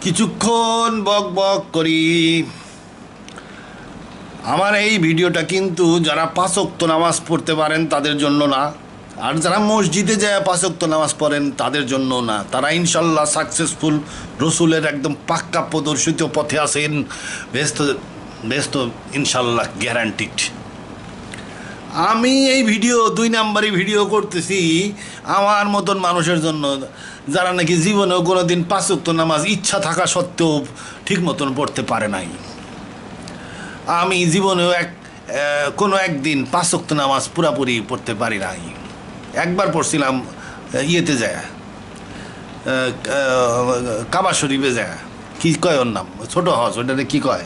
কিছুক্ষণ বক বক করি। আমার এই ভিডিওটা কিন্তু যারা 5 ওয়াক্ত নামাজ পড়তে পারেন তাদের জন্য না, আর যারা মসজিদে যায় 5 ওয়াক্ত নামাজ পড়েন তাদের জন্য না। তারা ইনশাল্লাহ সাকসেসফুল, রসুলের একদম পাক্কা প্রদর্শিত পথে আছেন, ব্যস্ত ব্যস্ত ইনশাল্লাহ গ্যারান্টিড। আমি এই ভিডিও 2 নাম্বারই ভিডিও করতেছি আমার মতন মানুষের জন্য, যারা নাকি জীবনেও কোনো দিন 5 ওয়াক্ত নামাজ ইচ্ছা থাকা সত্ত্বেও ঠিক মতন পড়তে পারে নাই। আমি জীবনেও কোনো একদিন 5 ওয়াক্ত নামাজ পুরাপুরি পড়তে পারি নাই। একবার পড়ছিলাম ইয়েতে যায়, কাবা শরীফে যায়, কী কয় ওর নাম, ছোটো হজ, ওটাতে কী কয়,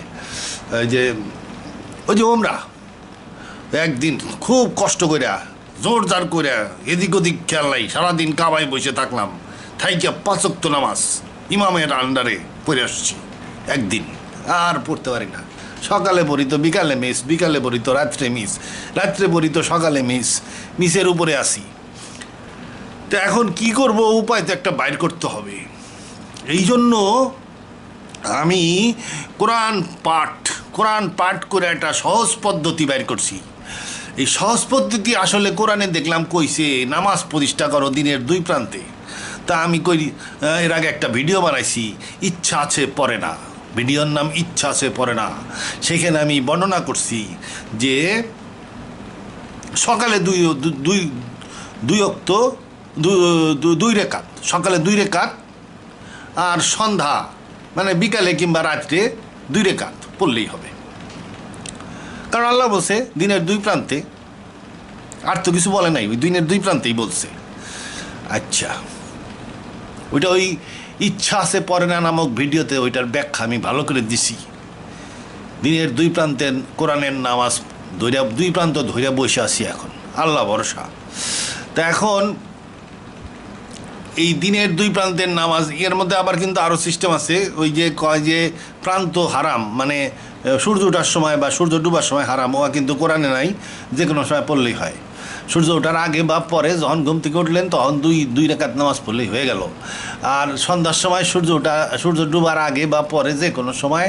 ওই যে ওমরা। একদিন খুব কষ্ট করিয়া জোরজার করিয়া এদিক ওদিক খেয়াল নাই, সারাদিন কাবায় বসে থাকলাম, থাইকা 5 ওয়াক্ত নামাজ ইমামের আন্ডারে পড়ে আসছি একদিন। আর পড়তে পারি না। সকালে পড়ি তো বিকালে মিস, বিকালে পড়ি তো রাত্রে মিস, রাত্রে পড়ি তো সকালে মিস, মিসের উপরে আসি। তো এখন কি করব, উপায় তো একটা বাইর করতে হবে। এই জন্য আমি কোরআন পাঠ করে একটা সহজ পদ্ধতি বাইর করছি। এই সহজ পদ্ধতি আসলে কোরআনে দেখলাম কইছে নামাজ প্রতিষ্ঠা করো দিনের 2 প্রান্তে। তা আমি এর আগে একটা ভিডিও বানাইছি, ইচ্ছা আছে পড়ে না, ভিডিওর নাম ইচ্ছা আছে পড়ে না। সেখানে আমি বর্ণনা করছি যে সকালে 2 ওয়াক্ত 2 রেকাত, সকালে 2 রেকাত, আর সন্ধ্যা মানে বিকালে কিংবা রাত্রে 2 রেকাত পড়লেই হবে। কারণ আল্লাহ বলছে দিনের 2 প্রান্তে, আর তো কিছু বলে নাই, ওই দিনের 2 প্রান্তেই বলছে। আচ্ছা, ওইটা ওই ইচ্ছা আছে পড়ে না নামক ভিডিওতে ওইটার ব্যাখ্যা আমি ভালো করে দিছি। দিনের 2 প্রান্তের কোরআনের নামাজ ধৈর্য 2 প্রান্ত ধৈর্য বসে আছি এখন, আল্লাহ ভরসা। তা এখন এই দিনের 2 প্রান্তের নামাজ, এর মধ্যে আবার কিন্তু আরও সিস্টেম আছে। ওই যে কয় যে প্রান্ত হারাম, মানে সূর্য ওঠার সময় বা সূর্য ডুবার সময় হারাম, ওয়া কিন্তু কোরআনে নাই, যে কোনো সময় পড়লেই হয়। সূর্য ওঠার আগে বা পরে যখন ঘুম থেকে উঠলেন তখন 2 রেকাত নামাজ পড়লেই হয়ে গেল। আর সন্ধ্যার সময় সূর্য ডুবার আগে বা পরে যে কোনো সময়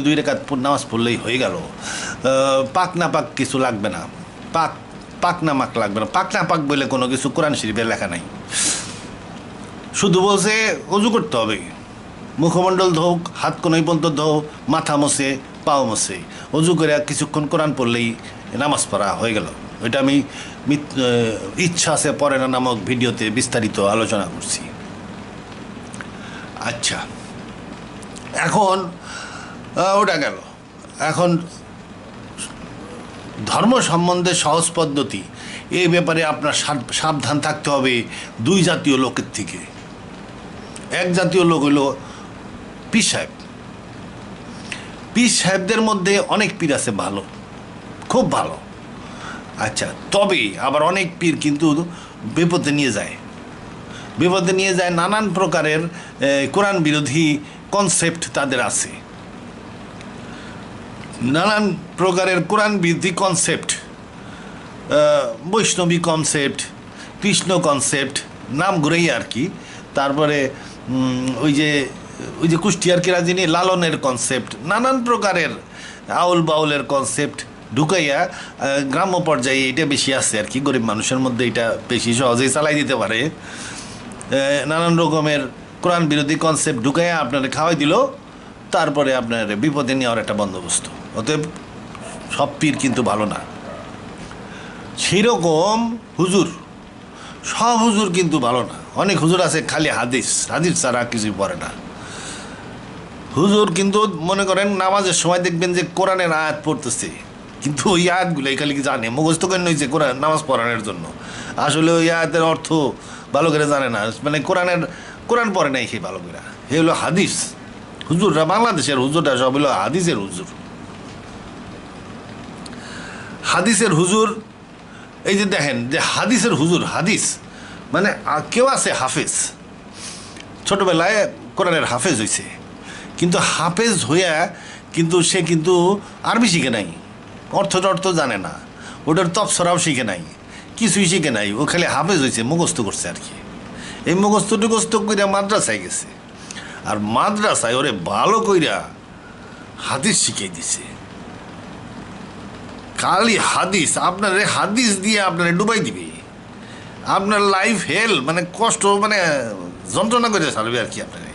2 রেকাত নামাজ পড়লেই হয়ে গেল। পাক না পাক কিছু লাগবে না, পাক না মাক লাগবে না। পাক না পাক বলে কোনো কিছু কোরআন শরীফে লেখা নাই। শুধু বলছে অজু করতে হবে, মুখমণ্ডল ধোক, হাত কোনোই পর্যন্ত ধো, মাথা মোছে, পাও মোছে, অজু করে কিছুক্ষণ কোরআন পড়লেই নামাজ পড়া হয়ে গেল। ওইটা আমি ইচ্ছা আছে পড়ে না নামক ভিডিওতে বিস্তারিত আলোচনা করছি। আচ্ছা, এখন ওটা গেল। এখন ধর্ম সম্বন্ধে সহজ পদ্ধতি, এই ব্যাপারে আপনার সাবধান থাকতে হবে 2 জাতীয় লোকের থেকে। এক জাতীয় লোক হলো পীর সাহেব। পীর সাহেবদের মধ্যে অনেক পীর আছে ভালো, খুব ভালো। আচ্ছা, তবে আবার অনেক পীর কিন্তু বিপদে নিয়ে যায়, নানান প্রকারের কোরআন বিরোধী কনসেপ্ট তাদের আছে, নানান প্রকারের কোরআন বিরোধী কনসেপ্ট, বৈষ্ণবী কনসেপ্ট, কৃষ্ণ কনসেপ্ট, নাম ঘুরেই আর কি। তারপরে ওই যে কুষ্টিয়ার কেরাজিনী লালনের কনসেপ্ট, নানান প্রকারের আউল বাউলের কনসেপ্ট ঢুকাইয়া গ্রাম্য পর্যায়ে এটা বেশি আছে আর কি, গরিব মানুষের মধ্যে এটা বেশি সহজেই চালাই দিতে পারে। নানান রকমের কোরআন বিরোধী কনসেপ্ট ঢুকাইয়া আপনারা খাওয়াই দিল, তারপরে আপনার বিপদে নেওয়ার একটা বন্দোবস্ত। অতএব সব পীর কিন্তু ভালো না। সেরকম হুজুর, সব হুজুর কিন্তু ভালো না। অনেক হুজুর আছে খালি হাদিস ছাড়া কিছুই পড়ে না। হুজুর কিন্তু মনে করেন নামাজের সময় দেখবেন যে কোরআনের আয়াত পড়তেছে, কিন্তু ওই আয়াতগুলোই খালি জানে, মুখস্থ করে নিয়েছে কোরআন নামাজ পড়ানোর জন্য। আসলে ওই আয়াতের অর্থ ভালো করে জানে না, মানে কোরআন পড়ে নাই সে ভালো করে। এ হলো হাদিস হুজুররা, বাংলাদেশের হুজুররা সব হলো হাদিসের হুজুর। হাদিসের হুজুর, এই যে দেখেন যে হাদিসের হুজুর, হাদিস মানে কেউ আছে হাফেজ, ছোটোবেলায় কোরআনের হাফেজ হয়েছে, কিন্তু হাফেজ হইয়া কিন্তু সে কিন্তু আরবি শিখে নাই, অর্থ জানে না, ওটার তফসরাও শিখে নাই, কিছুই শিখে নাই। ও খালি হাফেজ হয়েছে, মুখস্থ করছে আর কি। এই মুখস্থ টুখস্থ করে মাদ্রাসায় গেছে, আর মাদ্রাসায় ওরে ভালো কইরা হাদিস শিখিয়ে দিছে। খালি হাদিস, আপনারে হাদিস দিয়ে আপনারে ডুবাই দিবে, আপনার লাইফ হেল মানে কষ্ট মানে যন্ত্রণা করে ছাড়বে আর কি। আপনারে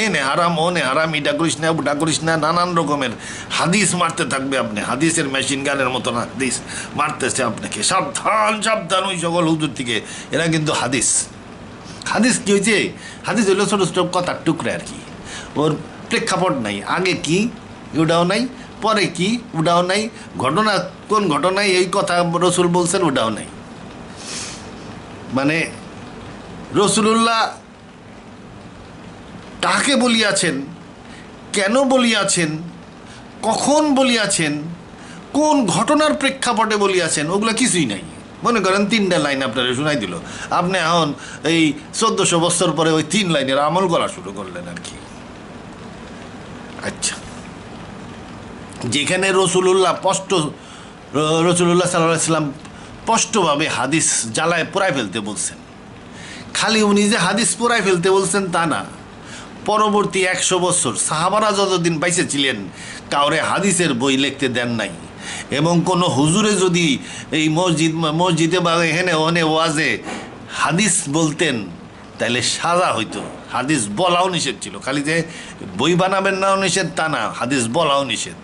এ নে হারাম, ও নে হারাম, এটা করিস না ওটা করিস না, নানান রকমের হাদিস মারতে থাকবে। আপনি হাদিসের মেশিন গানের মতন হাদিস মারতেছে আপনাকে, সাবধান সাবধান ওই সকল হুজুর থেকে। এরা কিন্তু হাদিস, হাদিস কী হয়েছে, হাদিস হইলো ছোটো ছোটো কথার টুকরা আর কি। ওর প্রেক্ষাপট নাই, আগে কি ওটাও নাই, পরে কি ওটাও নাই, ঘটনা কোন ঘটনায় এই কথা রসুল বলছেন ওটাও নাই। মানে রসুলুল্লাহ তাকে বলিয়াছেন, কেন বলিয়াছেন, কখন বলিয়াছেন, কোন ঘটনার প্রেক্ষাপটে বলিয়াছেন, ওগুলো কিছুই নাই। মনে করেন 3টা লাইন আপনারা শোনাই দিল, আপনি এখন এই 1400 বছর পরে ওই 3 লাইনের আমল করা শুরু করলেন আর কি। আচ্ছা, যেখানে রসুলুল্লাহ সাল্লাল্লাহু আলাইহি সাল্লাম স্পষ্টভাবে হাদিস জ্বালায় পোড়ায় ফেলতে বলছেন, খালি উনি যে হাদিস পোড়ায় ফেলতে বলছেন তা না, পরবর্তী 100 বছর সাহাবারা যতদিন বাইসে ছিলেন কাউরে হাদিসের বই লিখতে দেন নাই। এবং কোনো হুজুরে যদি এই মসজিদে বা এখানে ওখানে ওয়াজে হাদিস বলতেন তাহলে সাজা হইতো। হাদিস বলাও নিষেধ ছিল, খালি যে বই বানাবেন নাও নিষেধ তা না, হাদিস বলাও নিষেধ।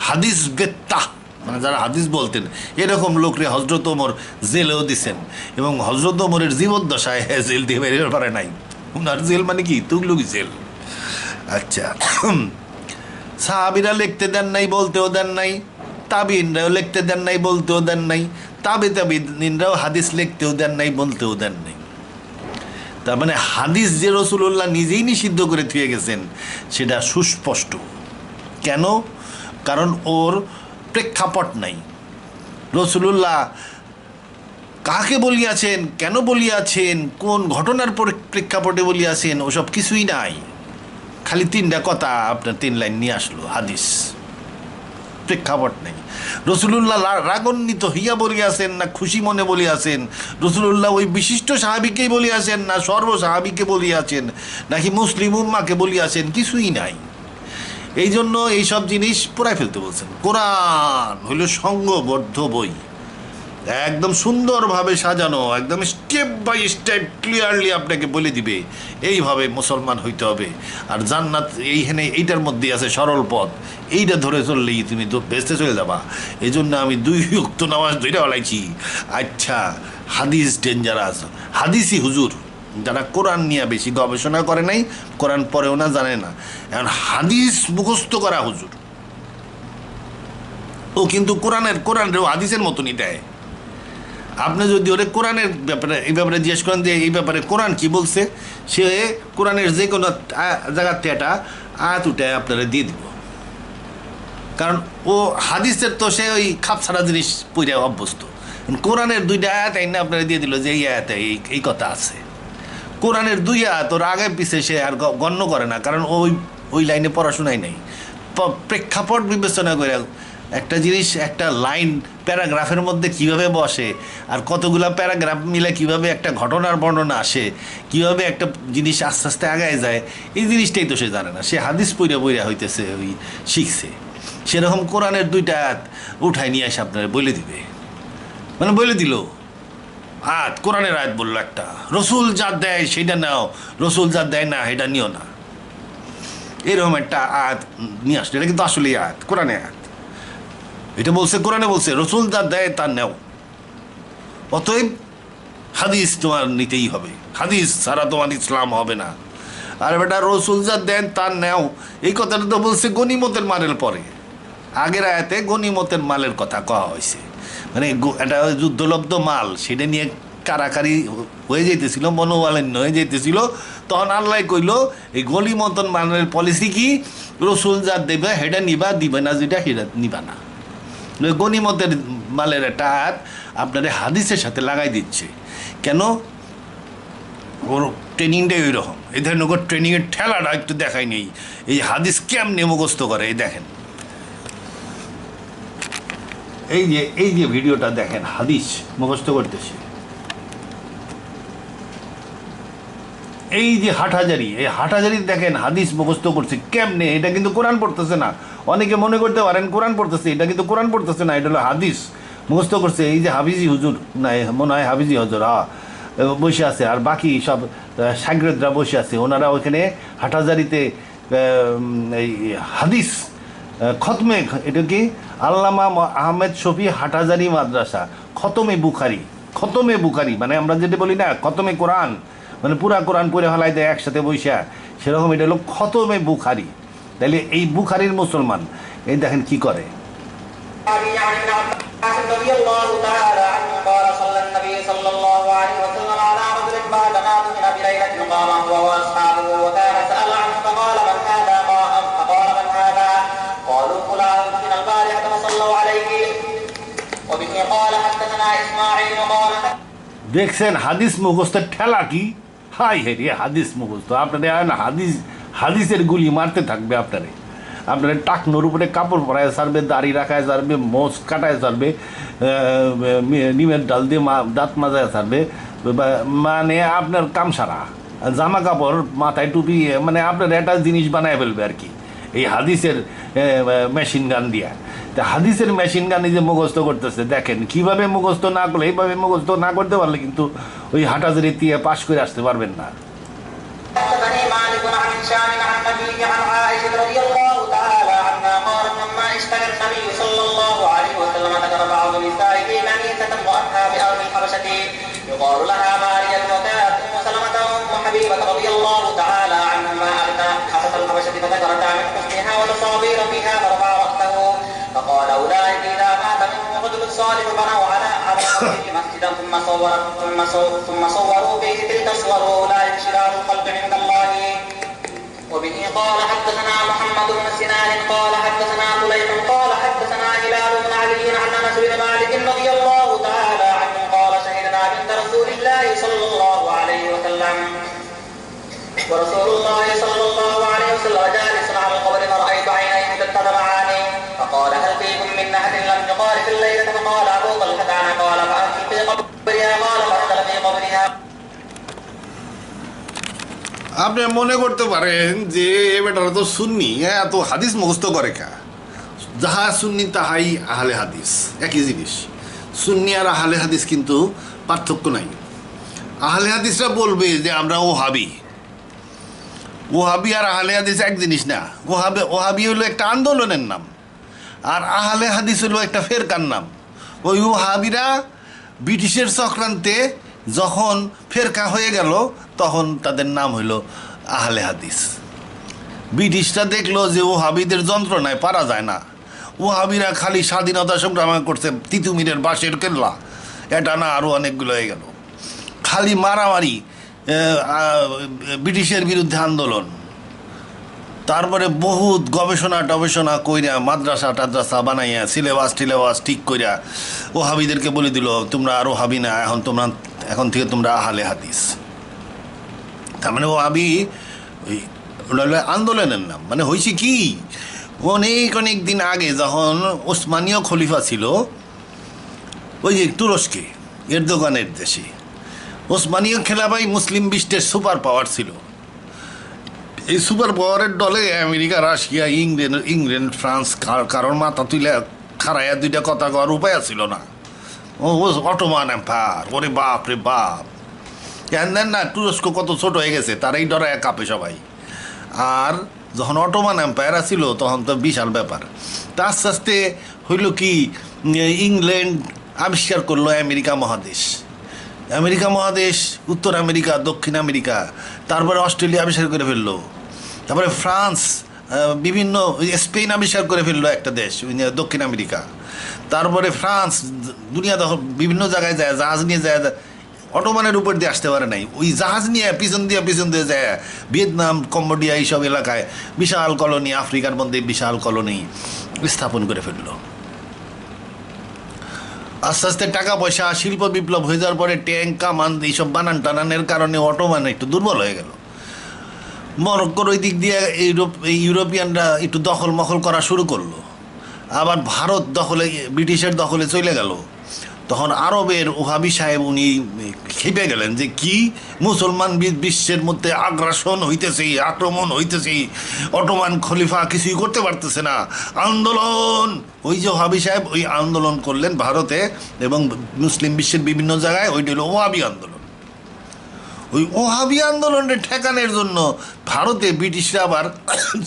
হাদিস বেত্তা মানে যারা হাদিস বলতেন এরকম লোকরে হজরত ওমর জেলেও দিছেন, এবং হজরত ওমরের জীবদ্দশায় জেল দিয়ে বেরিয়ে পারে নাই। উনার জেল মানে কি, তুগলুকি জেল। আচ্ছা, সাহাবিরা লিখতে দেন নাই, বলতেও দেন নাই, তাবিনরাও লিখতে দেন নাই, বলতেও দেন নাই, তাবিনরাও হাদিস লিখতেও দেন নাই, বলতেও দেন নাই। তার মানে হাদিস যে রসুলুল্লাহ নিজেই নিষিদ্ধ করে থুয়ে গেছেন সেটা সুস্পষ্ট। কেন? কারণ ওর প্রেক্ষাপট নাই। রসুলুল্লাহ কাকে বলিয়াছেন, কেন বলিয়াছেন, কোন ঘটনার প্রেক্ষাপটে বলিয়াছেন, ওসব কিছুই নাই। খালি 3টা কথা আপনার 3 লাইন নিয়ে আসলো, হাদিস, প্রেক্ষাপট নেই। রসুলুল্লাহ রাগান্বিত হইয়া বলিয়াছেন না খুশি মনে বলিয়াছেন, রসুলুল্লাহ ওই বিশিষ্ট সাহাবিকেই বলিয়াছেন না সর্ব সাহাবিকে বলিয়াছেন, নাকি মুসলিম উম্মাকে বলিয়াছেন, কিছুই নাই। এই জন্য এইসব জিনিস পোড়ায় ফেলতে বলছেন। কোরআন হইল সংঘবদ্ধ বই, একদম সুন্দরভাবে সাজানো, একদম স্টেপ বাই স্টেপ ক্লিয়ারলি আপনাকে বলে দিবে এইভাবে মুসলমান হইতে হবে। আর জান্নাত এইখানে এইটার মধ্যে আছে সরল পথ, এইটা ধরে চললেই তুমি তো বেঁচতে চলে যাবা। এই জন্য আমি 2 ওয়াক্ত নামাজ ধরে বলাইছি। আচ্ছা, হাদিস ডেঞ্জারাস, হাদিসই হুজুর যারা কোরআন নিয়ে বেশি গবেষণা করে নাই, কোরআন পড়েও না, জানে না, এখন হাদিস মুখস্থ করা হুজুর, ও কিন্তু কোরআনেরও হাদিসের মতনই দেয়। আপনি যদি ওরে কোরআনের ব্যাপারে এই ব্যাপারে জিজ্ঞেস করেন যে এই ব্যাপারে কোরআন কি বলছে, সে কোরআনের যে কোনো জায়গাতে একটা আয়াত উঠায় আপনারা দিয়ে দিব। কারণ ও হাদিসের তো সে ওই খাপ ছাড়া জিনিস পড়ে অভ্যস্ত। কোরআনের 2টা আয়াত আইনে আপনারা দিয়ে দিল যে এই আয়াতে এই কথা আছে। কোরআনের 2 আয়াত ওর আগে পিছে সে আর গণ্য করে না, কারণ ওই লাইনে পড়াশোনাই নেই। প্রেক্ষাপট বিবেচনা করে একটা জিনিস, একটা লাইন প্যারাগ্রাফের মধ্যে কিভাবে বসে, আর কতগুলো প্যারাগ্রাফ মিলে কিভাবে একটা ঘটনার বর্ণনা আসে, কিভাবে একটা জিনিস আস্তে আস্তে আগায় যায়, এই জিনিসটাই তো সে জানে না। সে হাদিস পইরা হইতেছে, ওই শিখছে। সেরকম কোরআনের 2টা আয়াত উঠায় নিয়ে এসে আপনারা বলে দিবে, মানে বলে দিল আয়াত, কোরআনের আয়াত বললো একটা, রসুল যা দেয় সেটা নাও, রসুল যা দেয় না সেটা নিও না, এরকম একটা আয়াত নিয়ে আসলো। এটা কিন্তু আসলে আয়াত, কোরআনে আয়াত, এটা বলছে কোরআনে বলছে রসুল যা দেয় তা নেও। অতএব হাদিস তোমার নিতেই হবে, হাদিস ছাড়া তোমার ইসলাম হবে না। আর বেটা রসুল যা দেন তা নেও, এই কথাটা তো বলছে গনিমতের মালের পরে। আগের আয়াতে গনিমতের মালের কথা কওয়া হয়েছে, মানে একটা যুদ্ধলব্ধ মাল, সেটা নিয়ে কারাকারি হয়ে যেতেছিল, মনোমালিন্য হয়ে যেতেছিল। তখন আল্লাহ কইল এই গনিমতের মালের পলিসি কি, রসুল যা দেবে সেটা নিবা, দিবে না যেটা সেটা নিবা না। গনিমতের মালের একটা আয়াত আপনারা হাদিসের সাথে লাগাই দিচ্ছে। কেন? ওর ট্রেনিংটাই ওই রকম। এই ধরেন ওর ট্রেনিংয়ের ঠেলাটা একটু দেখাই নেই, এই হাদিস কেমনে মুখস্থ করে। এই দেখেন, এই যে ভিডিওটা দেখেন, হাদিস মুখস্থ করতেছে। এই যে হাটহাজারি, এই হাটহাজারি দেখেন হাদিস মুখস্থ করছে কেমনে, এটা কিন্তু কোরআন পড়তেছে না। অনেকে মনে করতে পারেন কোরআন পড়তেছে, এটা কিন্তু কোরআন পড়তেছে না, এটা হলো হাদিস মুখস্থ করছে। এই যে হাফিজি হুজুর, না মনে হয় হাফিজি হুজুর বসে আছে, আর বাকি সব সাগরেদরা বসে আছে, ওনারা ওইখানে হাটহাজারিতে এই হাদিস খতমে, এটা কি আল্লামা আহমেদ শফি হাটহাজারি মাদ্রাসা খতমে বুখারি। খতমে বুখারি মানে আমরা যেটা বলি না খতমে কোরআন, মানে পুরা কোরআন পড়ে হলাই দেয় একসাথে বৈশা, সেরকম এটা হলো খতমে বুখারি। তাইলে এই বুখারির মুসলমান এই দেখেন কি করে। দেখছেন হাদিস মুখস্থের ঠেলা কি, হাই হেরি হাদিস মুখস্থ আপনারা হাদিসের গুলি মারতে থাকবে আপনারে। আপনার টাকনোর উপরে কাপড় পরায় সারবে, দাড়ি রাখায় সারবে, মোচ কাটায় সারবে, নিমের ডাল দিয়ে দাঁত মাজায় সারবে, মানে আপনার কাম সারা জামা কাপড় মাথায় টুপি, মানে আপনার একটা জিনিস বানায় ফেলবে আর কি এই হাদিসের মেশিন গান দিয়া। তা হাদিসের মেশিন গান যে মুখস্থ করতেছে দেখেন কিভাবে মুখস্থ না করলে, এইভাবে মুখস্থ না করতে পারলে কিন্তু ওই হাটাজারি দিয়ে পাশ করে আসতে পারবেন না। فقال أولئك إذا مات منهم الرجل الصالح بنوا على مسجدا ثم صوروا فيه تلك الصور أولئك شرار الخلق عند الله. وبه قال حدثنا محمد بن سنان قال حدثنا فليح قال حدثنا هلال بن علي عن أنس بن مالك رضي الله تعالى عنه قال شهدنا عند رسول الله صلى الله عليه وسلم ورسول الله صلى الله عليه وسلم جالس على القبر فرأيت عينيه تتبعان فقال هل فيكم من أحد لم يقارف الليلة فقال أبو طلحة أنا قال فأنت في قبرها قال فأنزل في قبرها. আপনি মনে করতে পারেন যে এবারটা তো সুন্নি, এত হাদিস মুখস্থ করে কা, যাহা সুন্নি তাহাই আহলে হাদিস, একই জিনিস। সুন্নি আর আহলে হাদিস কিন্তু পার্থক্য নাই। আহলে হাদিসরা বলবে যে আমরা ওহাবি, ওহাবি আর আহলে হাদিস এক জিনিস না। ওহাবি হলো একটা আন্দোলনের নাম, আর আহলে হাদিস হলো একটা ফেরকার নাম। ওই ওহাবিরা ব্রিটিশের চক্রান্তে যখন ফেরকা হয়ে গেল তখন তাদের নাম হইল আহলে হাদিস। ব্রিটিশরা দেখলো যে ওহাবিদের যন্ত্রণায় পারা যায় না, ওহাবিরা খালি স্বাধীনতা সংগ্রাম করছে, তিতুমিরের বাঁশের কেল্লা, এটা না আরও অনেকগুলো হয়ে গেল, খালি মারামারি, ব্রিটিশের বিরুদ্ধে আন্দোলন। তারপরে বহুত গবেষণা কইরা মাদ্রাসা টাদ্রাসা বানাইয়া সিলেবাস ঠিক কইরা ওহাবিদেরকে বলে দিল তোমরা আর ওহাবি না, এখন থেকে তোমরা আহলে হাদিস। তার মানে ওহাবি ওই আন্দোলনের নাম। মানে হয়েছে কি, অনেক দিন আগে যখন ওসমানীয় খলিফা ছিল ওই যে তুরস্কে এরদোগানের দেশে, ওসমানীয় খেলাফাই মুসলিম বিশ্বের সুপার পাওয়ার ছিল। এই সুপার পাওয়ারের দলে আমেরিকা, রাশিয়া, ইংল্যান্ড, ফ্রান্স কারোর মাথা তুলে খারাইয়া দুইটা কথা কওয়ার উপায় ছিল না। ও অটোমান এম্পায়ার, ওরে বাপ রে বাপ, দেন না তুরস্ক কত ছোট হয়ে গেছে, তারাই ডরায় কাঁপে সবাই। আর যখন অটোমান এম্পায়ার ছিল তখন তো বিশাল ব্যাপার। তা আস্তে আস্তে হইল কি, ইংল্যান্ড আবিষ্কার করলো আমেরিকা মহাদেশ, উত্তর আমেরিকা, দক্ষিণ আমেরিকা, তারপরে অস্ট্রেলিয়া আবিষ্কার করে ফেললো, তারপরে ফ্রান্স, বিভিন্ন স্পেন আবিষ্কার করে ফেললো একটা দেশ দক্ষিণ আমেরিকা, তারপরে ফ্রান্স দুনিয়া বিভিন্ন জায়গায় যায়, জাহাজ নিয়ে যায়, অটোমানের উপর দিয়ে আসতে পারে নাই, ওই জাহাজ নিয়ে পিছন দিয়ে যায় ভিয়েতনাম, কম্বোডিয়া এইসব এলাকায় বিশাল কলোনি, আফ্রিকার মধ্যে বিশাল কলোনি স্থাপন করে ফেললো। আস্তে আস্তে টাকা পয়সা, শিল্প বিপ্লব হয়ে যাওয়ার পরে ট্যাঙ্ক, কামান এইসব টানানের কারণে অটোমান একটু দুর্বল হয়ে গেল। মরক্কোর ওই দিক দিয়ে ইউরোপিয়ানরা একটু দখল করা শুরু করলো। আবার ভারত ব্রিটিশের দখলে চলে গেল। তখন আরবের ওহাবি সাহেব উনি খেপে গেলেন যে কি মুসলমান বিশ্বের মধ্যে আগ্রাসন হইতেছে, আক্রমণ হইতেছে, অটোমান খলিফা কিছুই করতে পারতেছে না, আন্দোলন। ওই যে ওহাবি সাহেব ওই আন্দোলন করলেন ভারতে এবং মুসলিম বিশ্বের বিভিন্ন জায়গায়, ওইটা হলো ওহাবি আন্দোলন। ওই ওহাবি আন্দোলনের ঠেকানোর জন্য ভারতে ব্রিটিশরা আবার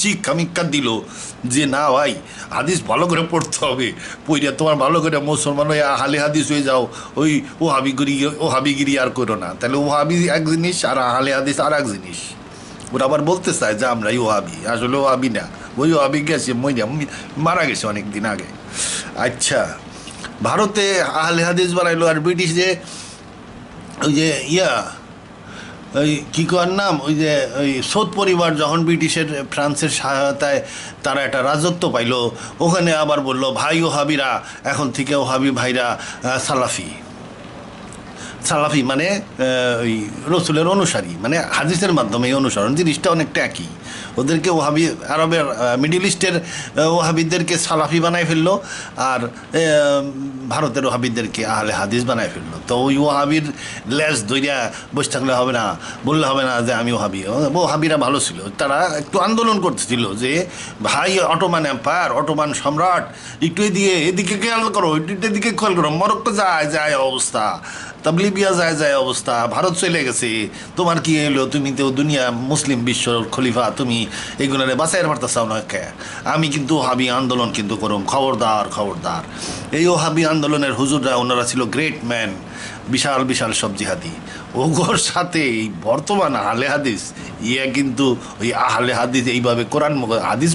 শিক্ষা দিল যে না ভাই, হাদিস ভালো করে পড়তে হবে, পইরা তোমার ভালো করে মুসলমান হয়ে আহলে হাদিস হয়ে যাও, ওই ওহাবিগিরি আর করো না। তাহলে ওহাবি এক জিনিস আর আহলে হাদিস আর এক জিনিস। ওরা আবার বলতে চায় যে আমরাই ওহাবি, আসলে ওহাবি না, ওই ওহাবি গেছে মারা গেছে অনেক দিন আগে। আচ্ছা, ভারতে আহলে হাদিস বানাইলো, আর ব্রিটিশ যে ওই যে ওই কী করার নাম, ওই যে ওই সৌদ পরিবার যখন ব্রিটিশের ফ্রান্সের সহায়তায় তারা একটা রাজত্ব পাইল, ওখানে আবার বললো ভাই ওহাবিরা, এখন থেকে ওহাবি ভাইরা সালাফি মানে ওই রসুলের অনুসারী, মানে হাদিসের মাধ্যমে অনুসরণ, জিনিসটা অনেকটা একই। ওদেরকে ওহাবি, আরবের মিডিল ইস্টের ওহাবিদেরকে সালাফি বানায় ফেললো, আর ভারতের ওহাবিদেরকে আহলে হাদিস বানায় ফেললো। তো ওই ওহাবির লেজ দইরা বসে থাকলে হবে না, বললে হবে না যে আমি ওহাবি। ওহাবিরা ভালো ছিল, তারা একটু আন্দোলন করতেছিল যে ভাই অটোমান এম্পায়ার, অটোমান সম্রাট, একটু এদিকে খেয়াল করো, এদিকে খেয়াল করো, মরক্কো যায় অবস্থা, তাবলিবিয়া যায় অবস্থা, ভারত চলে গেছে, তোমার কি এলো, তুমি তো দুনিয়া মুসলিম বিশ্ব খলিফা, তুমি এগুলোরে বাঁচাইয়ের পারতে চাও না কে? আমি কিন্তু ওহাবি আন্দোলন কিন্তু করুম, খবরদার। এই ওহাবি আন্দোলনের হুজুররা ওনারা ছিল গ্রেট ম্যান, বিশাল সব জিহাদি। ওগোর সাথে এই বর্তমান আহলে হাদিস কিন্তু ওই আহলে হাদিস এইভাবে কোরআন হাদিস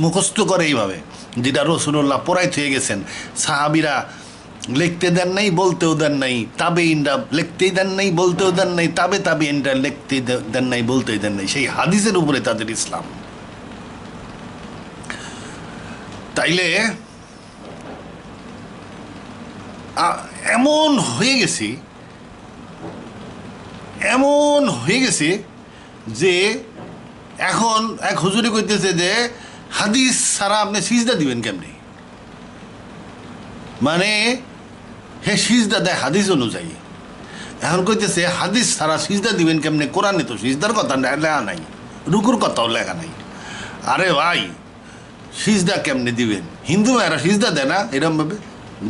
মুখস্থ করে এইভাবে, যেটা রসুল্লাহ পড়াই থয়ে গেছেন। সাহাবিরা লিখতে দেন নাই, বলতেও দেন নাই, তাবেঈনরা লিখতেই দেন নাই, বলতেও দেন নাই, তাবেঈনরা লিখতে দেন নাই, বলতেই দেন নাই। সেই হাদিসের উপরে তাদের ইসলাম। তাইলে এমন হয়ে গেছে যে এখন এক হুজুরি কইতেছে যে হাদিস ছাড়া আপনি সিজদা দিবেন কেমনি? মানে হে সিজদা দেয় হাদিস অনুযায়ী, এখন কইতেছে হাদিস ছাড়া সিজদা দিবেন কেমনে? কোরআনে তো সিজদার কথা লেখা নাই, রুকুর কথাও লেখা নাই। আরে ভাই, সিজদা কেমনে দিবেন? হিন্দু ভাইরা সিজদা দেয় না এরমভাবে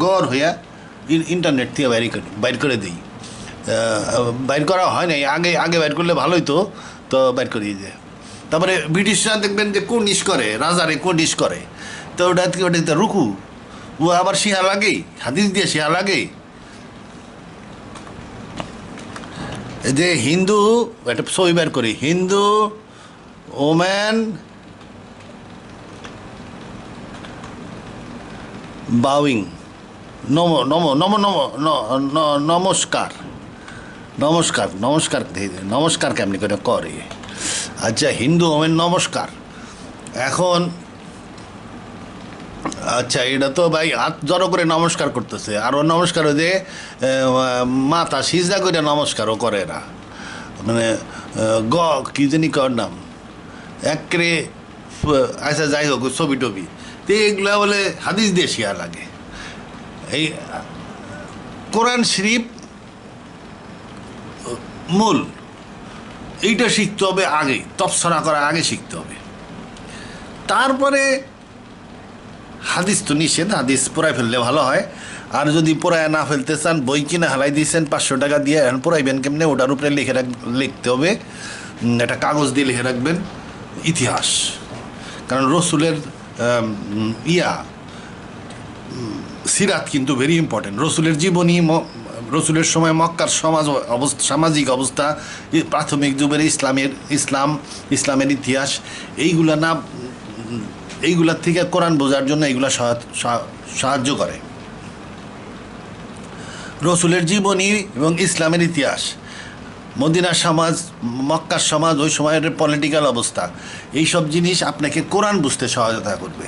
গড় হইয়া? ইন্টারনেট থেকে বাইর করে দিই, বাইর করা হয় নাই, আগে বাইর করলে ভালোই তো বাইর করিয়ে যায়। তারপরে ব্রিটিশরা দেখবেন যে কোনিশ করে, রাজারে কোনিশ করে, তো ওটা রুকু, ও আবার শিহা লাগে, হাদিস দিয়ে শিহা লাগে। এই যে হিন্দু একটা সই বের করি, হিন্দু ওম্যান বাউইং, নমস্কার কেমনি করে? আচ্ছা, হিন্দু ওমেন নমস্কার। এখন আচ্ছা, এটা তো ভাই হাত জড়ো করে নমস্কার করতেছে, আর ও নমস্কার যে মাথা সিজদা করে নমস্কারও করে না, মানে কি জানি কর নাম একরে। আচ্ছা, যাই হোক, ছবি টবি তো এগুলা বলে হাদিস দিয়ে শিয়া লাগে। এই কোরআন শরীফ মূল, এইটা শিখতে হবে আগে, তফসরা করার আগে শিখতে হবে। তারপরে হাদিস তো নিষেধ, হাদিস পড়ায় ফেললে ভালো হয়। আর যদি পড়ায় না ফেলতে চান, বই কিনে হালাই দিয়েছেন 500 টাকা দিয়ে, এখন পড়াইবেন কেমনে? ওটার উপরে লিখতে হবে, একটা কাগজ দিয়ে লিখে রাখবেন ইতিহাস। কারণ রসুলের সিরাত কিন্তু ভেরি ইম্পর্টেন্ট। রসুলের জীবনী, রসুলের সময় মক্কার সামাজিক অবস্থা, প্রাথমিক যুগের ইসলামের ইতিহাস, এইগুলার থেকে কোরআন বোঝার জন্য এইগুলা সাহায্য করে। রসুলের জীবনী এবং ইসলামের ইতিহাস, মদিনার সমাজ, মক্কার সমাজ, ওই সময়ের পলিটিক্যাল অবস্থা, এইসব জিনিস আপনাকে কোরআন বুঝতে সহায়তা করবে।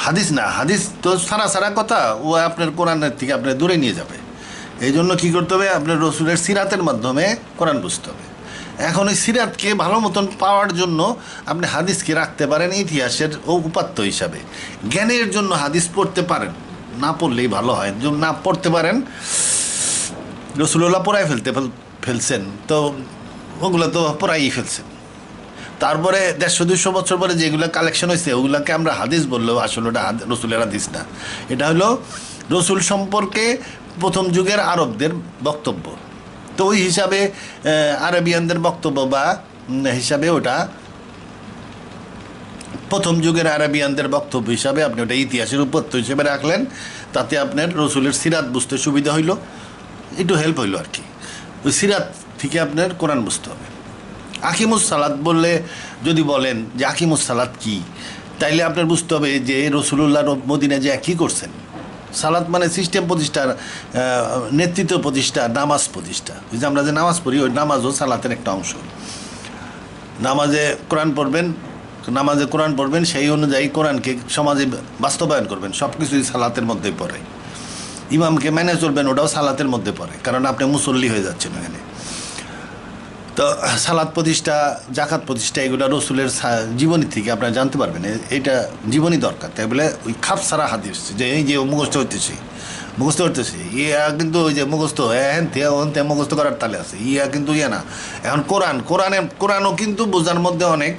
হাদিস না, হাদিস তো সারা কথা, ও আপনার কোরআনের থেকে আপনার দূরে নিয়ে যাবে। এই জন্য কী করতে হবে? আপনার রসুলের সিরাতের মাধ্যমে কোরআন বুঝতে হবে। এখন ওই সিরাতকে ভালো মতন পাওয়ার জন্য আপনি হাদিসকে রাখতে পারেন ইতিহাসের উপাত্ত হিসাবে, জ্ঞানের জন্য হাদিস পড়তে পারেন, না পড়লেই ভালো হয়, যদি না পড়তে পারেন, রসুল্লাহ পড়াই ফেলছেন তো ওগুলো তো পড়াই ফেলছেন। তারপরে 150-200 বছর পরে যেগুলো কালেকশন হয়েছে ওগুলোকে আমরা হাদিস বললেও আসলে ওটা রসুলের হাদিস না, এটা হলো রসুল সম্পর্কে প্রথম যুগের আরবদের বক্তব্য। তো ওই হিসাবে আরবিয়ানদের বক্তব্য বা হিসাবে ওটা প্রথম যুগের আরবিয়ানদের বক্তব্য হিসাবে আপনি ওটা ইতিহাসের উপত্য হিসেবে রাখলেন, তাতে আপনার রসুলের সিরাত বুঝতে সুবিধা হইল, একটু হেল্প হইল আর কি। ওই সিরাত থেকে আপনার কোরআন বুঝতে হবে। আকিমুস সালাত বললে যদি বলেন যে আকিমুস সালাত কী, তাইলে আপনার বুঝতে হবে যে রসুলুল্লাহ মদিনায় যে কী করছেন। সালাত মানে সিস্টেম প্রতিষ্ঠা, নেতৃত্ব প্রতিষ্ঠা, নামাজ প্রতিষ্ঠা। ওই যে আমরা যে নামাজ পড়ি ওই নামাজও সালাতের একটা অংশ। নামাজে কোরআন পড়বেন, সেই অনুযায়ী কোরআনকে সমাজে বাস্তবায়ন করবেন, সব কিছুই সালাতের মধ্যেই পড়ে। ইমামকে মেনে চলবেন, ওটাও সালাতের মধ্যে পড়ে, কারণ আপনি মুসল্লি হয়ে যাচ্ছেন ওখানে। তো সালাত প্রতিষ্ঠা, জাকাত প্রতিষ্ঠা, এগুলো রসুলের জীবনী থেকে আপনারা জানতে পারবেন। এটা জীবনী দরকার। তাই বলে ওই খাপ সারা হাদিস যে এই যে মুখস্থ হইতেছে ইয়া কিন্তু ওই যে মুখস্থ হ্যাঁ মুখস্থ করার তালে আছে, ইয়া কিন্তু ইয়া না। এখন কোরআনও কিন্তু বোঝার মধ্যে অনেক,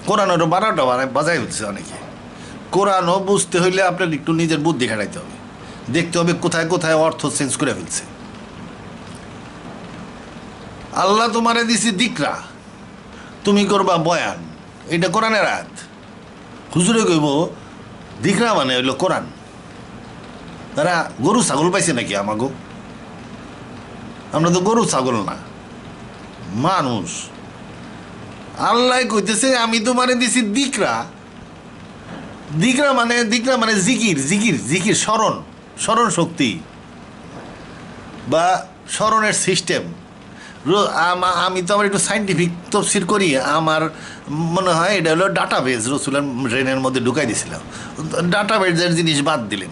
কোরআনেরও 12টা বাজাই হচ্ছে অনেকে। কোরআনও বুঝতে হইলে আপনার একটু নিজের বুদ্ধি খাটাইতে হবে, দেখতে হবে কোথায় কোথায় অর্থ চেঞ্জ করে ফেলছে। আল্লাহ তোমারে দিছি দিকরা, তুমি করবা বয়ান, এটা কোরআনের আয়াত। হুজুরে কইব দিকরা মানে হইল কোরআন। তারা গরু ছাগল পাইছে নাকি আমাগো? আমরা তো গরু ছাগল না, মানুষ। আল্লাহ কইতেছে আমি তোমারে দিছি দিকরা। দিকরা মানে জিকির, স্মরণ শক্তি বা স্মরণের সিস্টেম। আমি তো আবার একটু সাইন্টিফিক তফসির করি, আমার মনে হয় এটা হলো ডাটাবেজ রসুলের ব্রেনের মধ্যে ঢুকাই দিয়েছিলাম। ডাটাবেজের জিনিস বাদ দিলেন,